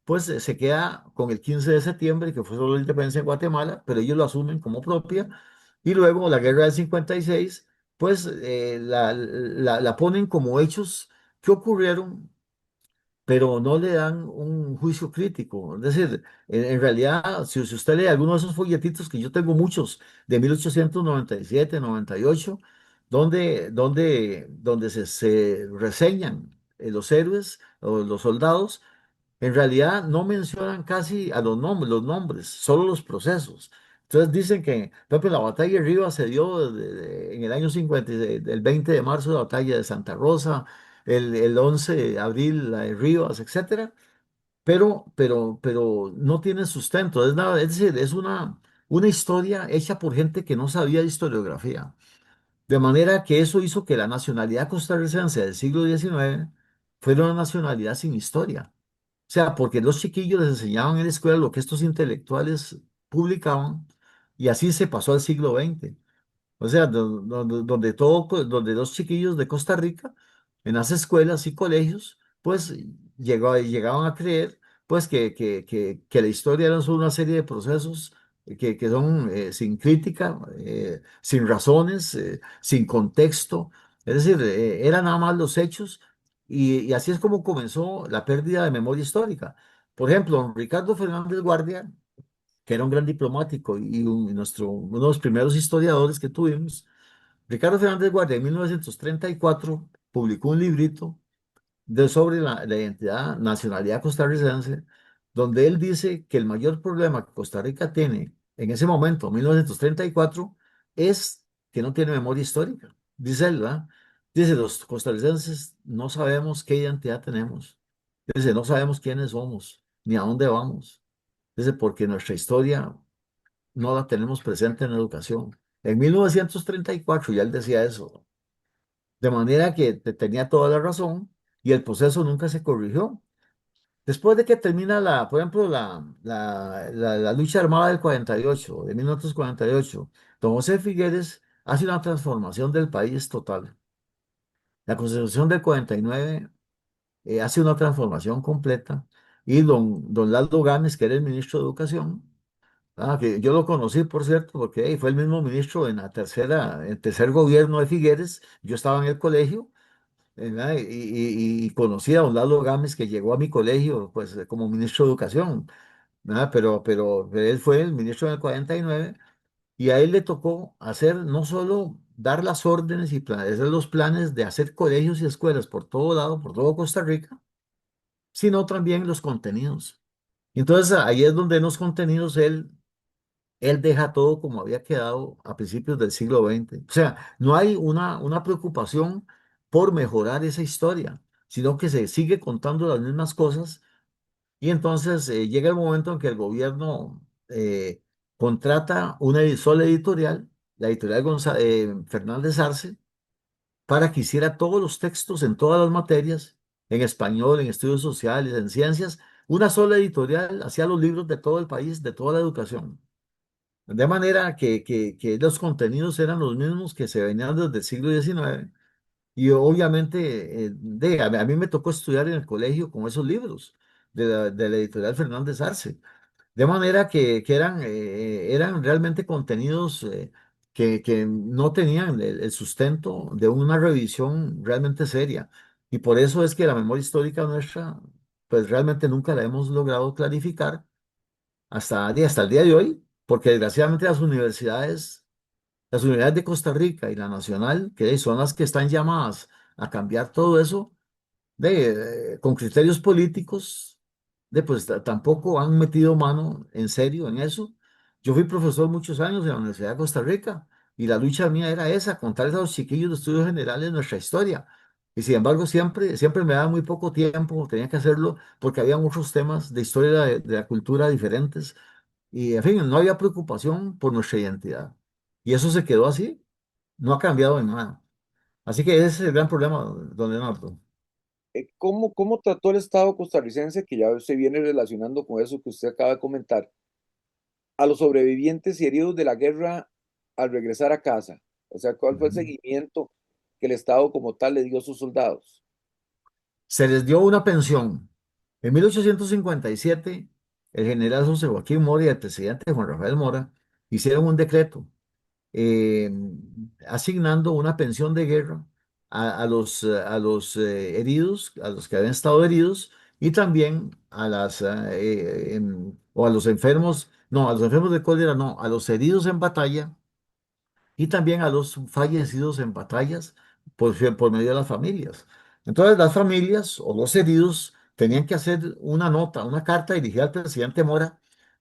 pues se queda con el 15 de septiembre, que fue solo la independencia en Guatemala, pero ellos lo asumen como propia. Y luego la guerra del 56, pues la ponen como hechos que ocurrieron, pero no le dan un juicio crítico. Es decir, en realidad, si usted lee algunos de esos folletitos, que yo tengo muchos, de 1897, 98, donde se reseñan los héroes o los soldados, en realidad no mencionan casi a los nombres, solo los procesos. Entonces dicen que, por ejemplo, la batalla de Rivas se dio en el año 56, el 20 de marzo, la batalla de Santa Rosa, el 11 de abril, la de Rivas, etcétera, pero no tiene sustento. Es decir, es una historia hecha por gente que no sabía de historiografía. De manera que eso hizo que la nacionalidad costarricense del siglo XIX fuera una nacionalidad sin historia. O sea, porque los chiquillos les enseñaban en la escuela lo que estos intelectuales publicaban y así se pasó al siglo XX. O sea, donde los chiquillos de Costa Rica, en las escuelas y colegios, pues llegaban a creer pues que la historia era solo una serie de procesos que son sin crítica, sin razones, sin contexto. Es decir, eran nada más los hechos y así es como comenzó la pérdida de memoria histórica. Por ejemplo, Ricardo Fernández Guardia que era un gran diplomático uno de los primeros historiadores que tuvimos. Ricardo Fernández Guardia, en 1934, publicó un librito sobre la identidad, nacionalidad costarricense, donde él dice que el mayor problema que Costa Rica tiene en ese momento, 1934, es que no tiene memoria histórica. Dice él, ¿verdad? Dice, los costarricenses no sabemos qué identidad tenemos. Dice, no sabemos quiénes somos, ni a dónde vamos. Dice, porque nuestra historia no la tenemos presente en la educación. En 1934 ya él decía eso. De manera que tenía toda la razón y el proceso nunca se corrigió. Después de que termina por ejemplo, la lucha armada del 48, de 1948, don José Figueres hace una transformación del país total. La Constitución del 49 hace una transformación completa y don Laldo Gámez, que era el ministro de Educación, que yo lo conocí, por cierto, porque fue el mismo ministro en el tercer gobierno de Figueres, yo estaba en el colegio. ¿Verdad? Y conocí a don Lalo Gámez que llegó a mi colegio pues como ministro de Educación, ¿verdad? Pero él fue el ministro del 49 y a él le tocó hacer no solo dar las órdenes y hacer los planes de hacer colegios y escuelas por todo lado, por todo Costa Rica, sino también los contenidos. Y entonces ahí es donde en los contenidos él deja todo como había quedado a principios del siglo XX. O sea, no hay una preocupación por mejorar esa historia, sino que se sigue contando las mismas cosas y entonces llega el momento en que el gobierno contrata una sola editorial, la editorial Fernández Arce, para que hiciera todos los textos en todas las materias, en español, en estudios sociales, en ciencias. Una sola editorial hacía los libros de todo el país, de toda la educación. De manera que los contenidos eran los mismos que se venían desde el siglo XIX y obviamente a mí me tocó estudiar en el colegio con esos libros de la editorial Fernández Arce. De manera que eran realmente contenidos que no tenían el sustento de una revisión realmente seria. Y por eso es que la memoria histórica nuestra, pues realmente nunca la hemos logrado clarificar hasta el día de hoy, porque desgraciadamente las universidades de Costa Rica y la nacional, que son las que están llamadas a cambiar todo eso, con criterios políticos, pues tampoco han metido mano en serio en eso. Yo fui profesor muchos años en la Universidad de Costa Rica y la lucha mía era esa, contarles a los chiquillos de estudios generales nuestra historia. Y sin embargo, siempre me daba muy poco tiempo, tenía que hacerlo porque había muchos temas de historia de la cultura diferentes y, en fin, no había preocupación por nuestra identidad. Y eso se quedó así, no ha cambiado en nada. Así que ese es el gran problema, don Leonardo.
¿Cómo trató el Estado costarricense, que ya se viene relacionando con eso que usted acaba de comentar, a los sobrevivientes y heridos de la guerra al regresar a casa? O sea, ¿cuál fue el
Ujú.
seguimiento que el Estado como tal le dio a sus soldados?
Se les dio una pensión. En 1857, el general José Joaquín Mora y el presidente Juan Rafael Mora hicieron un decreto eh, asignando una pensión de guerra a los heridos, a los que habían estado heridos, y también o a los enfermos, no, a los enfermos de cólera, no, a los heridos en batalla y también a los fallecidos en batallas por medio de las familias. Entonces, las familias o los heridos tenían que hacer una nota, una carta dirigida al presidente Mora,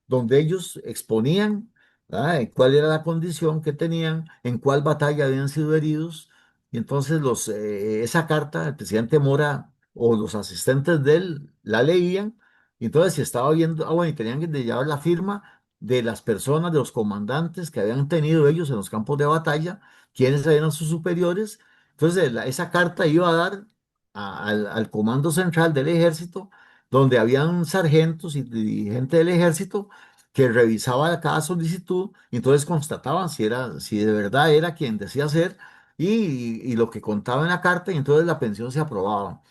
donde ellos exponían, ¿verdad?, cuál era la condición que tenían, en cuál batalla habían sido heridos, y entonces esa carta, el presidente Mora o los asistentes de él la leían, y entonces si estaba viendo, bueno, y tenían que llevar la firma de las personas, de los comandantes que habían tenido ellos en los campos de batalla, quiénes eran sus superiores. Entonces, esa carta iba a dar al Comando Central del Ejército, donde habían sargentos y gente del ejército que revisaba cada solicitud y entonces constataban si de verdad era quien decía ser y lo que contaba en la carta y entonces la pensión se aprobaba.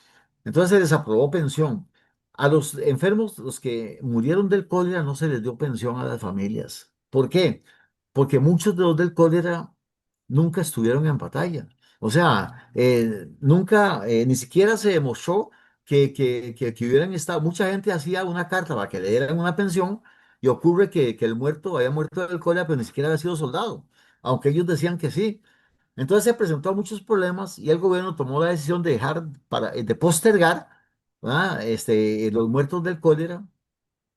Entonces se les aprobó pensión. A los enfermos, los que murieron del cólera, no se les dio pensión a las familias. ¿Por qué? Porque muchos de los del cólera nunca estuvieron en batalla. O sea, nunca, ni siquiera se demostró que hubieran estado. Mucha gente hacía una carta para que le dieran una pensión y ocurre que el muerto había muerto del cólera, pero ni siquiera había sido soldado, aunque ellos decían que sí. Entonces se presentó muchos problemas y el gobierno tomó la decisión de de postergar, ¿verdad? Los muertos del cólera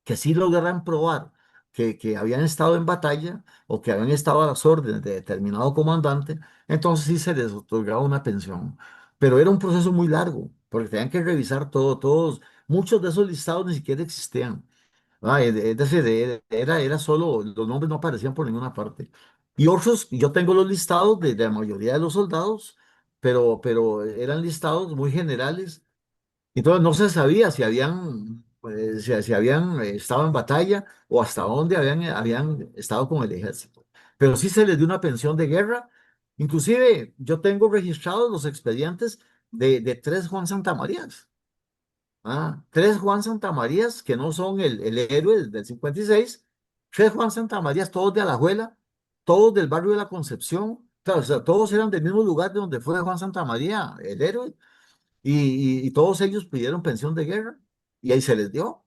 que sí lograran probar que habían estado en batalla o que habían estado a las órdenes de determinado comandante, entonces sí se les otorgaba una pensión. Pero era un proceso muy largo, porque tenían que revisar todo, muchos de esos listados ni siquiera existían. Es decir, era solo, los nombres no aparecían por ninguna parte. Y otros, yo tengo los listados de la mayoría de los soldados, pero eran listados muy generales, entonces no se sabía si habían, si habían estado en batalla o hasta dónde habían estado con el ejército. Pero sí se les dio una pensión de guerra. Inclusive yo tengo registrados los expedientes de tres Juan Santamarías. Tres Juan Santamarías que no son el héroe del 56. Tres Juan Santamarías, todos de Alajuela, todos del barrio de la Concepción. Claro, o sea, todos eran del mismo lugar de donde fue Juan Santamaría, el héroe. Y todos ellos pidieron pensión de guerra y ahí se les dio.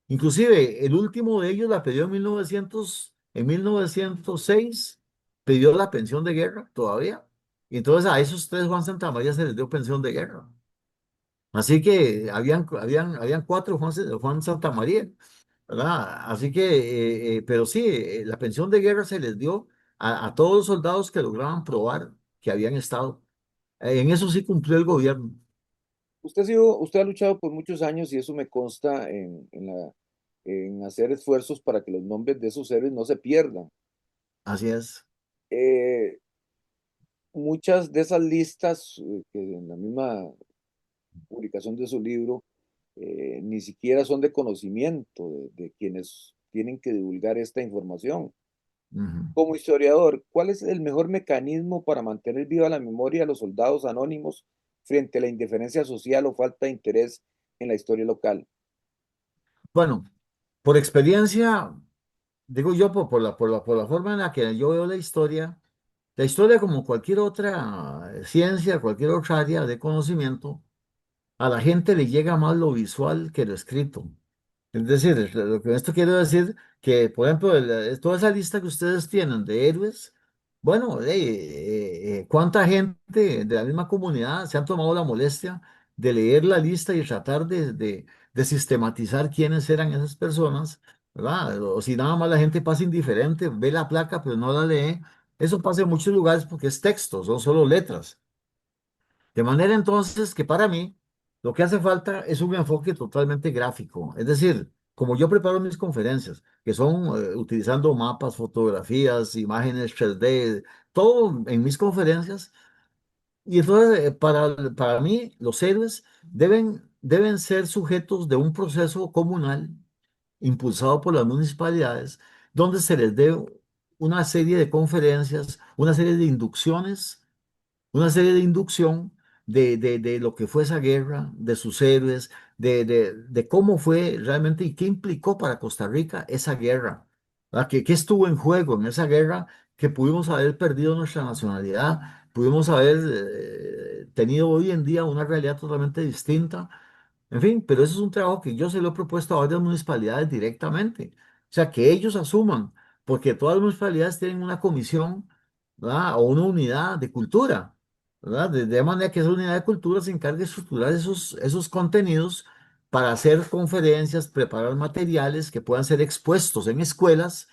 Inclusive el último de ellos la pidió en 1906 pidió la pensión de guerra todavía. Y entonces a esos tres Juan Santamaría se les dio pensión de guerra. Así que habían cuatro Juan Santamaría, ¿verdad? Así que, pero sí, la pensión de guerra se les dio a todos los soldados que lograban probar que habían estado. En eso sí cumplió el gobierno.
Usted ha luchado por muchos años y eso me consta en hacer esfuerzos para que los nombres de esos héroes no se pierdan.
Así es.
Eh, Muchas de esas listas, que en la misma publicación de su libro, ni siquiera son de conocimiento de quienes tienen que divulgar esta información.
Ujú.
Como historiador, ¿cuál es el mejor mecanismo para mantener viva la memoria de los soldados anónimos frente a la indiferencia social o falta de interés en la historia local?
Bueno, por experiencia, digo yo, por la forma en la que yo veo la historia como cualquier otra ciencia, cualquier otra área de conocimiento, a la gente le llega más lo visual que lo escrito. Es decir, lo que esto quiero decir que, por ejemplo, toda esa lista que ustedes tienen de héroes, bueno, ¿cuánta gente de la misma comunidad se han tomado la molestia de leer la lista y tratar de sistematizar quiénes eran esas personas, ¿verdad? O si nada más la gente pasa indiferente, ve la placa pero no la lee, eso pasa en muchos lugares porque es texto, son solo letras. De manera entonces que para mí lo que hace falta es un enfoque totalmente gráfico. Es decir, como yo preparo mis conferencias, que son utilizando mapas, fotografías, imágenes 3D, todo en mis conferencias. Y entonces para mí los héroes deben ser sujetos de un proceso comunal impulsado por las municipalidades, donde se les dé una serie de conferencias, una serie de inducción de lo que fue esa guerra, de sus héroes, de cómo fue realmente y qué implicó para Costa Rica esa guerra, ¿verdad? ¿Qué estuvo en juego en esa guerra que pudimos haber perdido nuestra nacionalidad, pudimos haber tenido hoy en día una realidad totalmente distinta? En fin, pero eso es un trabajo que yo se lo he propuesto a varias municipalidades directamente. O sea, que ellos asuman, porque todas las municipalidades tienen una comisión, ¿verdad? O una unidad de cultura, ¿verdad? De manera que esa unidad de cultura se encargue de estructurar esos contenidos para hacer conferencias, preparar materiales que puedan ser expuestos en escuelas,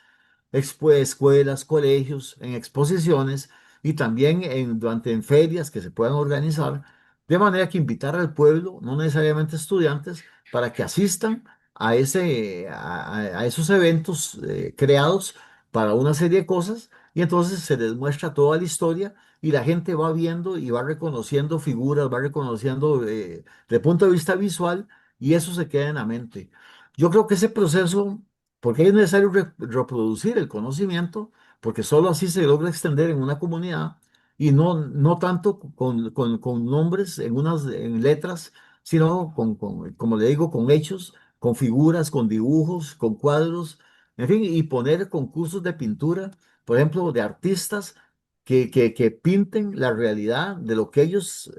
escuelas, colegios, en exposiciones y también en ferias que se puedan organizar, de manera que invitar al pueblo, no necesariamente estudiantes, para que asistan a esos eventos creados para una serie de cosas y entonces se les muestra toda la historia y la gente va viendo y va reconociendo figuras, va reconociendo de punto de vista visual y eso se queda en la mente. Yo creo que ese proceso porque es necesario reproducir el conocimiento, porque solo así se logra extender en una comunidad y no tanto con nombres en letras, sino como le digo, con hechos, con figuras, con dibujos, con cuadros, en fin, y poner concursos de pintura, por ejemplo, de artistas que pinten la realidad de lo que ellos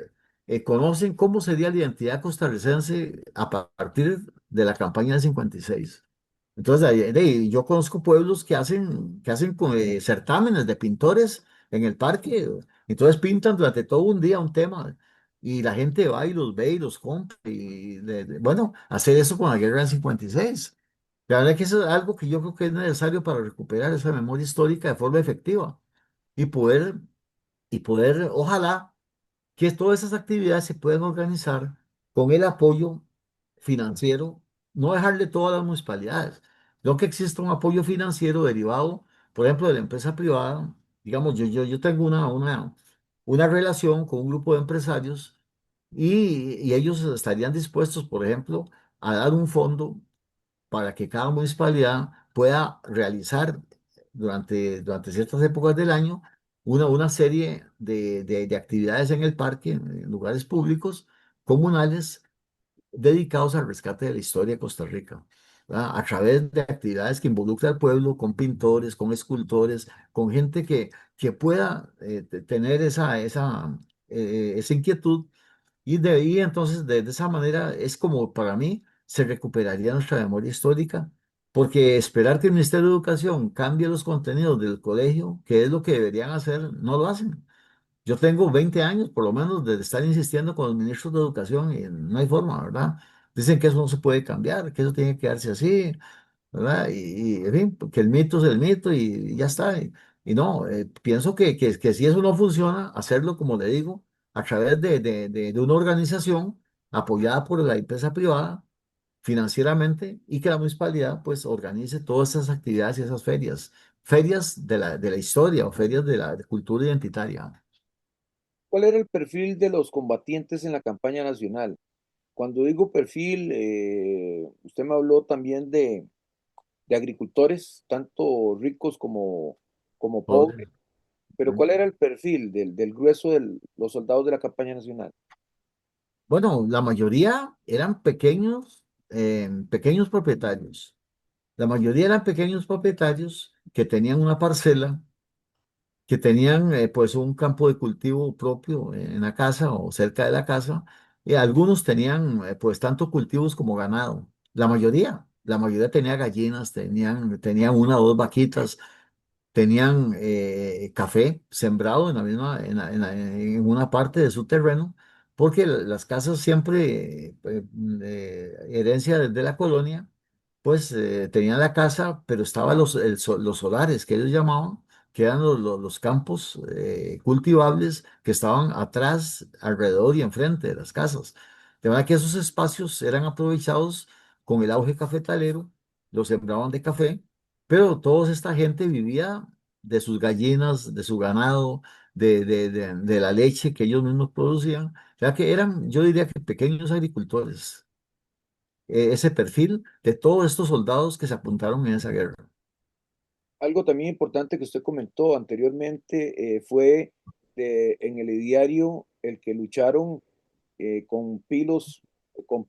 conocen, cómo sería la identidad costarricense a partir de la campaña del 56. Entonces, yo conozco pueblos que hacen certámenes de pintores en el parque. Entonces pintan durante todo un día un tema y la gente va y los ve y los compra. Y bueno, hacer eso con la guerra del 56. La verdad que eso es algo que yo creo que es necesario para recuperar esa memoria histórica de forma efectiva y ojalá que todas esas actividades se pueden organizar con el apoyo financiero, no dejarle todo a las municipalidades, no que exista un apoyo financiero derivado, por ejemplo, de la empresa privada. Digamos, yo tengo una relación con un grupo de empresarios y ellos estarían dispuestos, por ejemplo, a dar un fondo para que cada municipalidad pueda realizar durante ciertas épocas del año una serie de actividades en el parque, en lugares públicos, comunales, dedicados al rescate de la historia de Costa Rica, ¿verdad? A través de actividades que involucran al pueblo, con pintores, con escultores, con gente que pueda tener esa inquietud y de ahí entonces, de esa manera, es como para mí se recuperaría nuestra memoria histórica, porque esperar que el Ministerio de Educación cambie los contenidos del colegio, que es lo que deberían hacer, no lo hacen. Yo tengo 20 años, por lo menos, de estar insistiendo con los ministros de Educación y no hay forma, ¿verdad? Dicen que eso no se puede cambiar, que eso tiene que quedarse así, ¿verdad? En fin, que el mito es el mito y ya está. Y no, pienso que si eso no funciona, hacerlo, como le digo, a través de una organización apoyada por la empresa privada financieramente y que la municipalidad pues organice todas esas actividades y esas ferias de la historia o ferias de cultura identitaria.
¿Cuál era el perfil de los combatientes en la campaña nacional? Cuando digo perfil, usted me habló también de agricultores, tanto ricos como
Pobre.
pobres, pero
¿No?
¿cuál era el perfil del grueso de los soldados de la campaña nacional?
Bueno, la mayoría eran pequeños propietarios. La mayoría eran pequeños propietarios que tenían una parcela, que tenían pues un campo de cultivo propio en la casa o cerca de la casa, y algunos tenían pues tanto cultivos como ganado. La mayoría tenía gallinas, tenían una o dos vaquitas, tenían café sembrado en la misma, en una parte de su terreno, porque las casas siempre, herencia desde la colonia, pues tenían la casa, pero estaban los solares que ellos llamaban, que eran los campos cultivables que estaban atrás, alrededor y enfrente de las casas. De manera que esos espacios eran aprovechados con el auge cafetalero, los sembraban de café, pero toda esta gente vivía de sus gallinas, de su ganado, de la leche que ellos mismos producían. O sea que eran, yo diría que pequeños agricultores, ese perfil de todos estos soldados que se apuntaron en esa guerra.
Algo también importante que usted comentó anteriormente fue en el diario el que lucharon con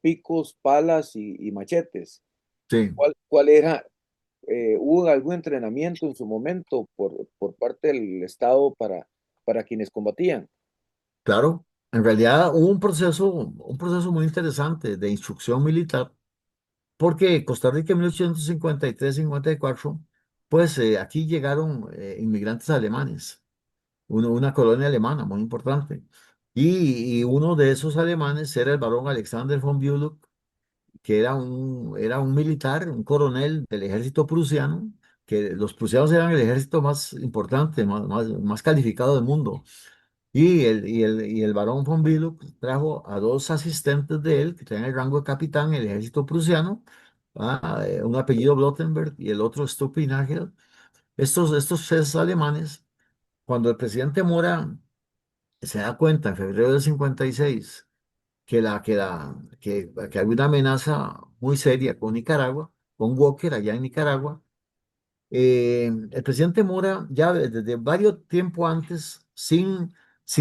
picos, palas y machetes.
Sí,
¿Cuál era? ¿Hubo algún entrenamiento en su momento por parte del Estado para quienes combatían?
claro. En realidad hubo un proceso muy interesante de instrucción militar, porque Costa Rica en 1853-54, pues aquí llegaron inmigrantes alemanes, una colonia alemana muy importante. Y uno de esos alemanes era el barón Alexander von Bülow, que era un militar, un coronel del ejército prusiano, que los prusianos eran el ejército más importante, más calificado del mundo. Y el barón von Bülow trajo a dos asistentes de él, que tenían el rango de capitán en el ejército prusiano, un apellido Blottenberg y el otro Stupinagel. Estos tres alemanes, cuando el presidente Mora se da cuenta en febrero del 56 que había una amenaza muy seria con Nicaragua, con Walker allá en Nicaragua. El presidente Mora, ya desde varios tiempo antes, sin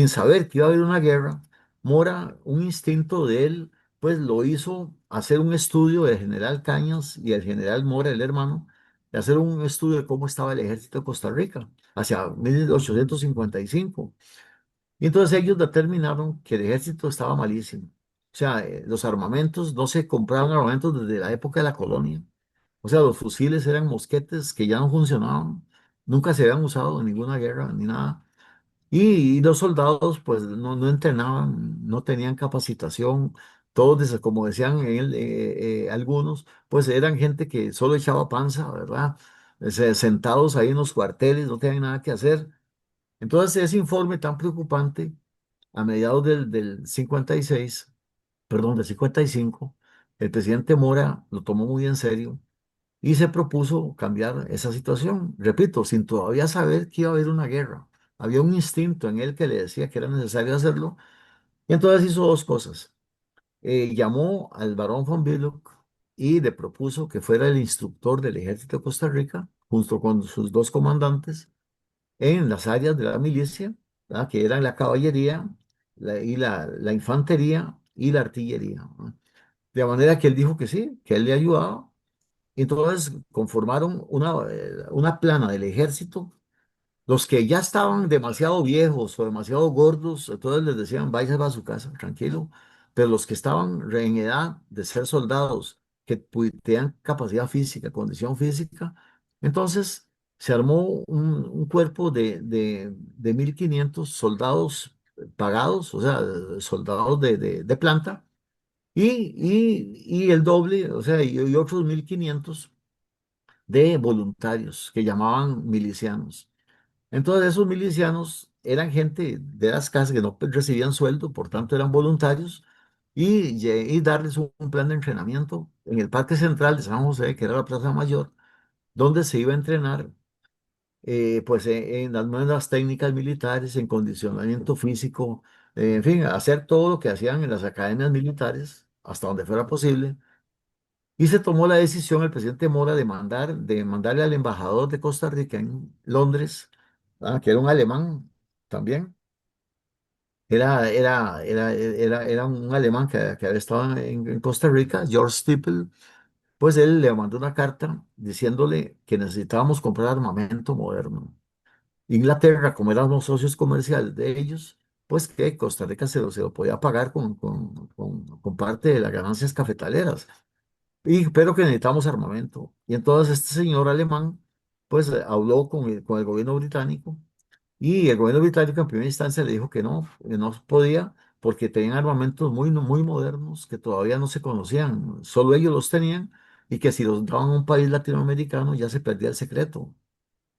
saber que iba a haber una guerra, Mora, un instinto de él, pues lo hizo hacer un estudio del general Cañas y el general Mora, el hermano, de hacer un estudio de cómo estaba el ejército de Costa Rica hacia 1855. Y entonces ellos determinaron que el ejército estaba malísimo. O sea, los armamentos, no se compraban armamentos desde la época de la colonia. O sea, los fusiles eran mosquetes que ya no funcionaban, nunca se habían usado en ninguna guerra ni nada. Y los soldados pues no entrenaban, no tenían capacitación, todos, como decían algunos, pues eran gente que solo echaba panza, ¿verdad? Sentados ahí en los cuarteles, no tenían nada que hacer. Entonces ese informe tan preocupante, a mediados del 56, perdón, del 55, el presidente Mora lo tomó muy en serio y se propuso cambiar esa situación. Repito, sin todavía saber que iba a haber una guerra. Había un instinto en él que le decía que era necesario hacerlo. Y entonces hizo dos cosas. Llamó al barón von Billock y le propuso que fuera el instructor del ejército de Costa Rica, junto con sus dos comandantes, en las áreas de la milicia, ¿verdad? Que eran la caballería la infantería y la artillería, ¿verdad? De manera que él dijo que sí, que él le ayudaba. Y entonces conformaron una plana del ejército. Los que ya estaban demasiado viejos o demasiado gordos, entonces les decían, váyase a su casa, tranquilo. Pero los que estaban en edad de ser soldados, que tenían capacidad física, condición física, entonces se armó un cuerpo de 1.500 soldados pagados, o sea, soldados de planta, y el doble, o sea, y otros 1.500 de voluntarios que llamaban milicianos. Entonces esos milicianos eran gente de las casas que no recibían sueldo, por tanto eran voluntarios, y darles un plan de entrenamiento en el Parque Central de San José, que era la Plaza Mayor, donde se iba a entrenar pues en las nuevas técnicas militares, en condicionamiento físico, en fin, hacer todo lo que hacían en las academias militares, hasta donde fuera posible. Y se tomó la decisión el presidente Mora de mandarle al embajador de Costa Rica en Londres, que era un alemán también. Era un alemán que había estado en Costa Rica, George Stipel. Pues él le mandó una carta diciéndole que necesitábamos comprar armamento moderno. Inglaterra, como eran los socios comerciales de ellos, pues que Costa Rica se lo podía pagar con parte de las ganancias cafetaleras. Pero que necesitamos armamento. Y entonces este señor alemán, pues habló con el gobierno británico, y el gobierno británico en primera instancia le dijo que no podía, porque tenían armamentos muy modernos que todavía no se conocían, solo ellos los tenían, y que si los daban a un país latinoamericano ya se perdía el secreto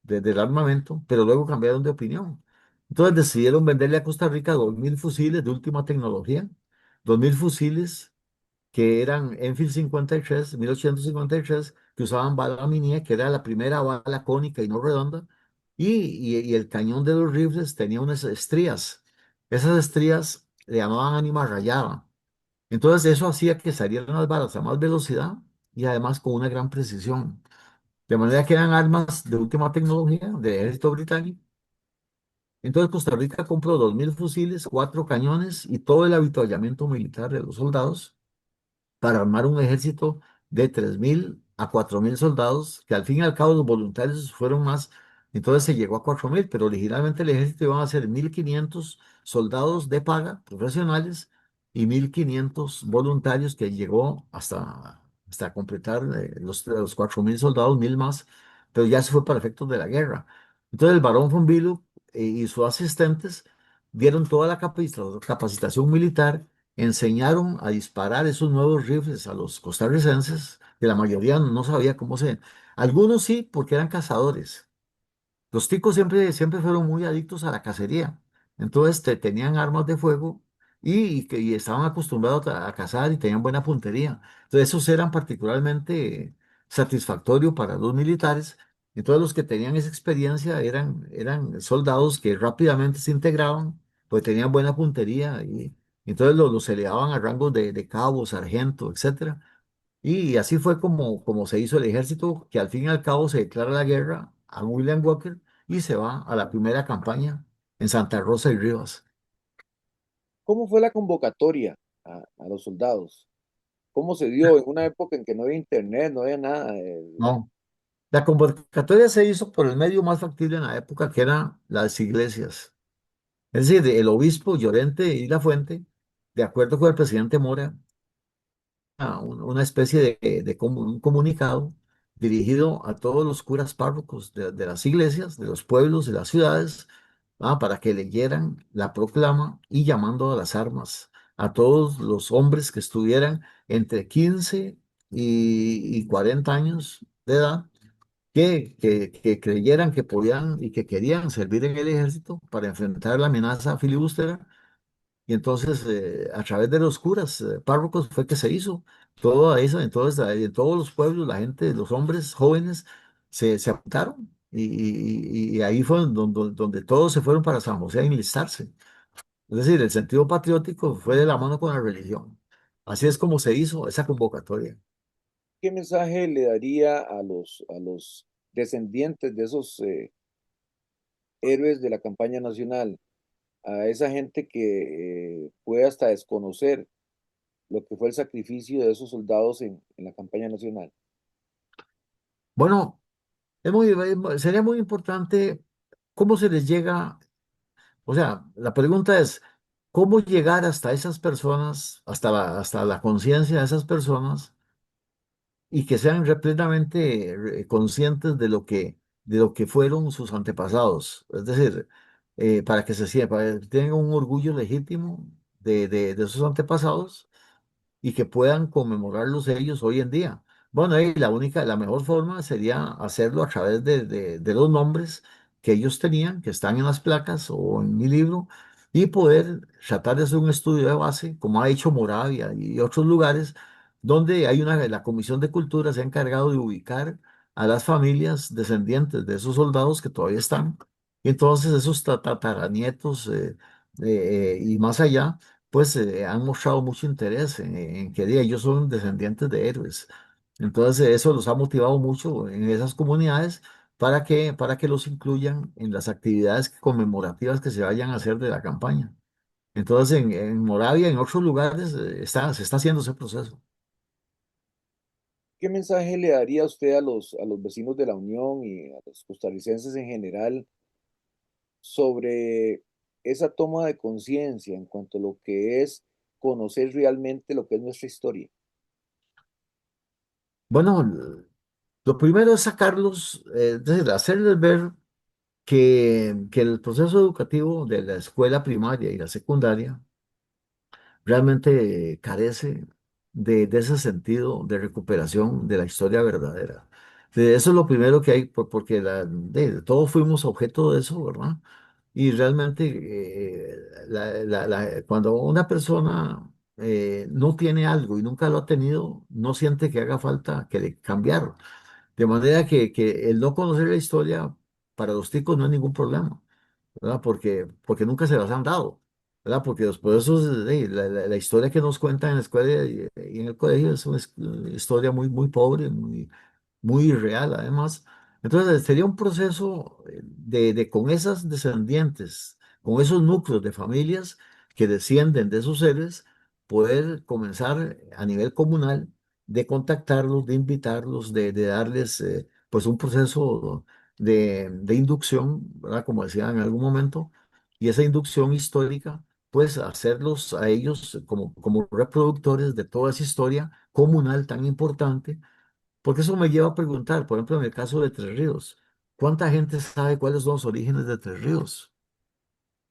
del armamento, pero luego cambiaron de opinión. Entonces decidieron venderle a Costa Rica 2.000 fusiles de última tecnología, 2.000 fusiles que eran Enfield 53, 1853, que usaban bala minía, que era la primera bala cónica y no redonda, y el cañón de los rifles tenía unas estrías. Esas estrías le llamaban ánima rayada. Entonces eso hacía que salieran las balas a más velocidad y además con una gran precisión. De manera que eran armas de última tecnología del ejército británico. Entonces Costa Rica compró 2.000 fusiles, cuatro cañones y todo el avituallamiento militar de los soldados para armar un ejército de 3.000 a 4.000 soldados, que al fin y al cabo los voluntarios fueron más, entonces se llegó a 4.000, pero originalmente el ejército iban a ser 1.500 soldados de paga, profesionales, y 1.500 voluntarios, que llegó hasta completar los 4.000 soldados, 1.000 más, pero ya se fue para efectos de la guerra. Entonces el barón von Billow y sus asistentes dieron toda la capacitación militar, enseñaron a disparar esos nuevos rifles a los costarricenses, que la mayoría no sabía cómo se... Algunos sí, porque eran cazadores. Los ticos siempre fueron muy adictos a la cacería. Entonces tenían armas de fuego y estaban acostumbrados a cazar y tenían buena puntería. Entonces esos eran particularmente satisfactorios para los militares. Entonces los que tenían esa experiencia eran soldados que rápidamente se integraban, pues tenían buena puntería, y entonces los elevaban a rangos de cabo, sargento, etcétera. Y así fue como se hizo el ejército, que al fin y al cabo se declara la guerra a William Walker y se va a la primera campaña en Santa Rosa y Rivas.
¿Cómo fue la convocatoria a los soldados? ¿Cómo se dio en una época en que no había internet, no había nada?
No, la convocatoria se hizo por el medio más factible en la época, que eran las iglesias. Es decir, el obispo Llorente y La Fuente, de acuerdo con el presidente Mora, una especie un comunicado dirigido a todos los curas párrocos de las iglesias, de los pueblos, de las ciudades, para que leyeran la proclama y llamando a las armas a todos los hombres que estuvieran entre 15 y 40 años de edad, que creyeran que podían y que querían servir en el ejército para enfrentar la amenaza filibustera. Y entonces, a través de los curas párrocos fue que se hizo todo eso. Entonces, en todos los pueblos, la gente, los hombres jóvenes se apuntaron. Y ahí fue donde todos se fueron para San José a enlistarse. Es decir, el sentido patriótico fue de la mano con la religión. Así es como se hizo esa convocatoria.
¿Qué mensaje le daría a los descendientes de esos héroes de la campaña nacional, a esa gente que puede hasta desconocer lo que fue el sacrificio de esos soldados en la campaña nacional?
Bueno, sería muy importante cómo se les llega. O sea, la pregunta es, ¿cómo llegar hasta esas personas, hasta la conciencia de esas personas y que sean plenamente conscientes de lo que fueron sus antepasados? Es decir, para que se sepa, para que tengan un orgullo legítimo de esos antepasados y que puedan conmemorarlos ellos hoy en día. Bueno, y la mejor forma sería hacerlo a través de los nombres que ellos tenían, que están en las placas o en mi libro, y poder tratar de hacer un estudio de base, como ha hecho Moravia y otros lugares, donde la Comisión de Cultura se ha encargado de ubicar a las familias descendientes de esos soldados que todavía están. Y entonces esos tataranietos y más allá pues han mostrado mucho interés en que ellos son descendientes de héroes. Entonces eso los ha motivado mucho en esas comunidades para que los incluyan en las actividades conmemorativas que se vayan a hacer de la campaña. Entonces en Moravia, en otros lugares, se está haciendo ese proceso.
¿Qué mensaje le daría usted a los vecinos de la Unión y a los costarricenses en general sobre esa toma de conciencia en cuanto a lo que es conocer realmente lo que es nuestra historia?
Bueno, lo primero es sacarlos, es decir, hacerles ver que el proceso educativo de la escuela primaria y la secundaria realmente carece de ese sentido de recuperación de la historia verdadera. Eso es lo primero que hay, porque todos fuimos objeto de eso, ¿verdad? Y realmente cuando una persona no tiene algo y nunca lo ha tenido, no siente que haga falta que le cambiar. De manera que el no conocer la historia para los ticos no es ningún problema, ¿verdad? Porque nunca se las han dado, ¿verdad? Porque los procesos, la historia que nos cuentan en la escuela y en el colegio es una historia muy pobre, muy real además. Entonces sería un proceso de con esas descendientes, con esos núcleos de familias que descienden de esos seres, poder comenzar a nivel comunal de contactarlos, de invitarlos, de darles pues un proceso de inducción, ¿verdad? Como decía en algún momento, y esa inducción histórica, pues hacerlos a ellos como reproductores de toda esa historia comunal tan importante, porque eso me lleva a preguntar, por ejemplo, en el caso de Tres Ríos, ¿cuánta gente sabe cuáles son los orígenes de Tres Ríos?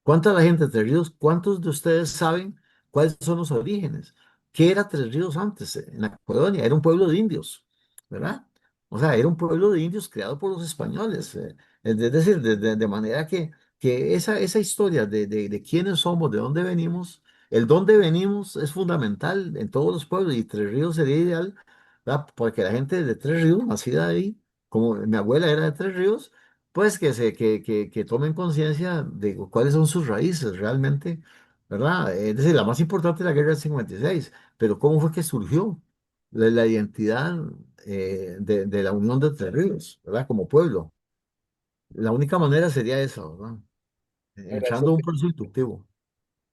¿Cuánta la gente de Tres Ríos? ¿Cuántos de ustedes saben cuáles son los orígenes? ¿Qué era Tres Ríos antes en la colonia? Era un pueblo de indios, ¿verdad? O sea, era un pueblo de indios creado por los españoles. Es decir, de manera que esa historia de quiénes somos, de dónde venimos, el dónde venimos es fundamental en todos los pueblos y Tres Ríos sería ideal, ¿verdad? Porque la gente de Tres Ríos, nacida ahí, como mi abuela era de Tres Ríos, pues que tomen conciencia de cuáles son sus raíces realmente, ¿verdad? Es decir, la más importante es la guerra del 56, pero ¿cómo fue que surgió la identidad de la Unión de Tres Ríos, ¿verdad? Como pueblo. La única manera sería esa, ¿verdad? Entrando a un
Agradecerle,
proceso inductivo.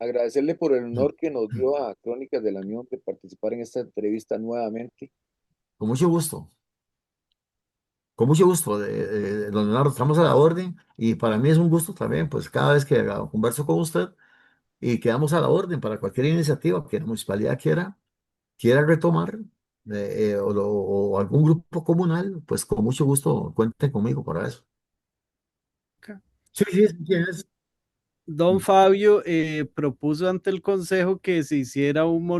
agradecerle por el honor que nos dio a Crónicas de la Unión de participar en esta entrevista nuevamente.
Con mucho gusto, con mucho gusto, don Leonardo, estamos a la orden y para mí es un gusto también, pues cada vez que converso con usted y quedamos a la orden para cualquier iniciativa que la municipalidad quiera retomar, o algún grupo comunal, pues con mucho gusto cuenten conmigo para eso. Sí, sí, sí, tienes.
Don Fabio propuso ante el consejo que se hiciera un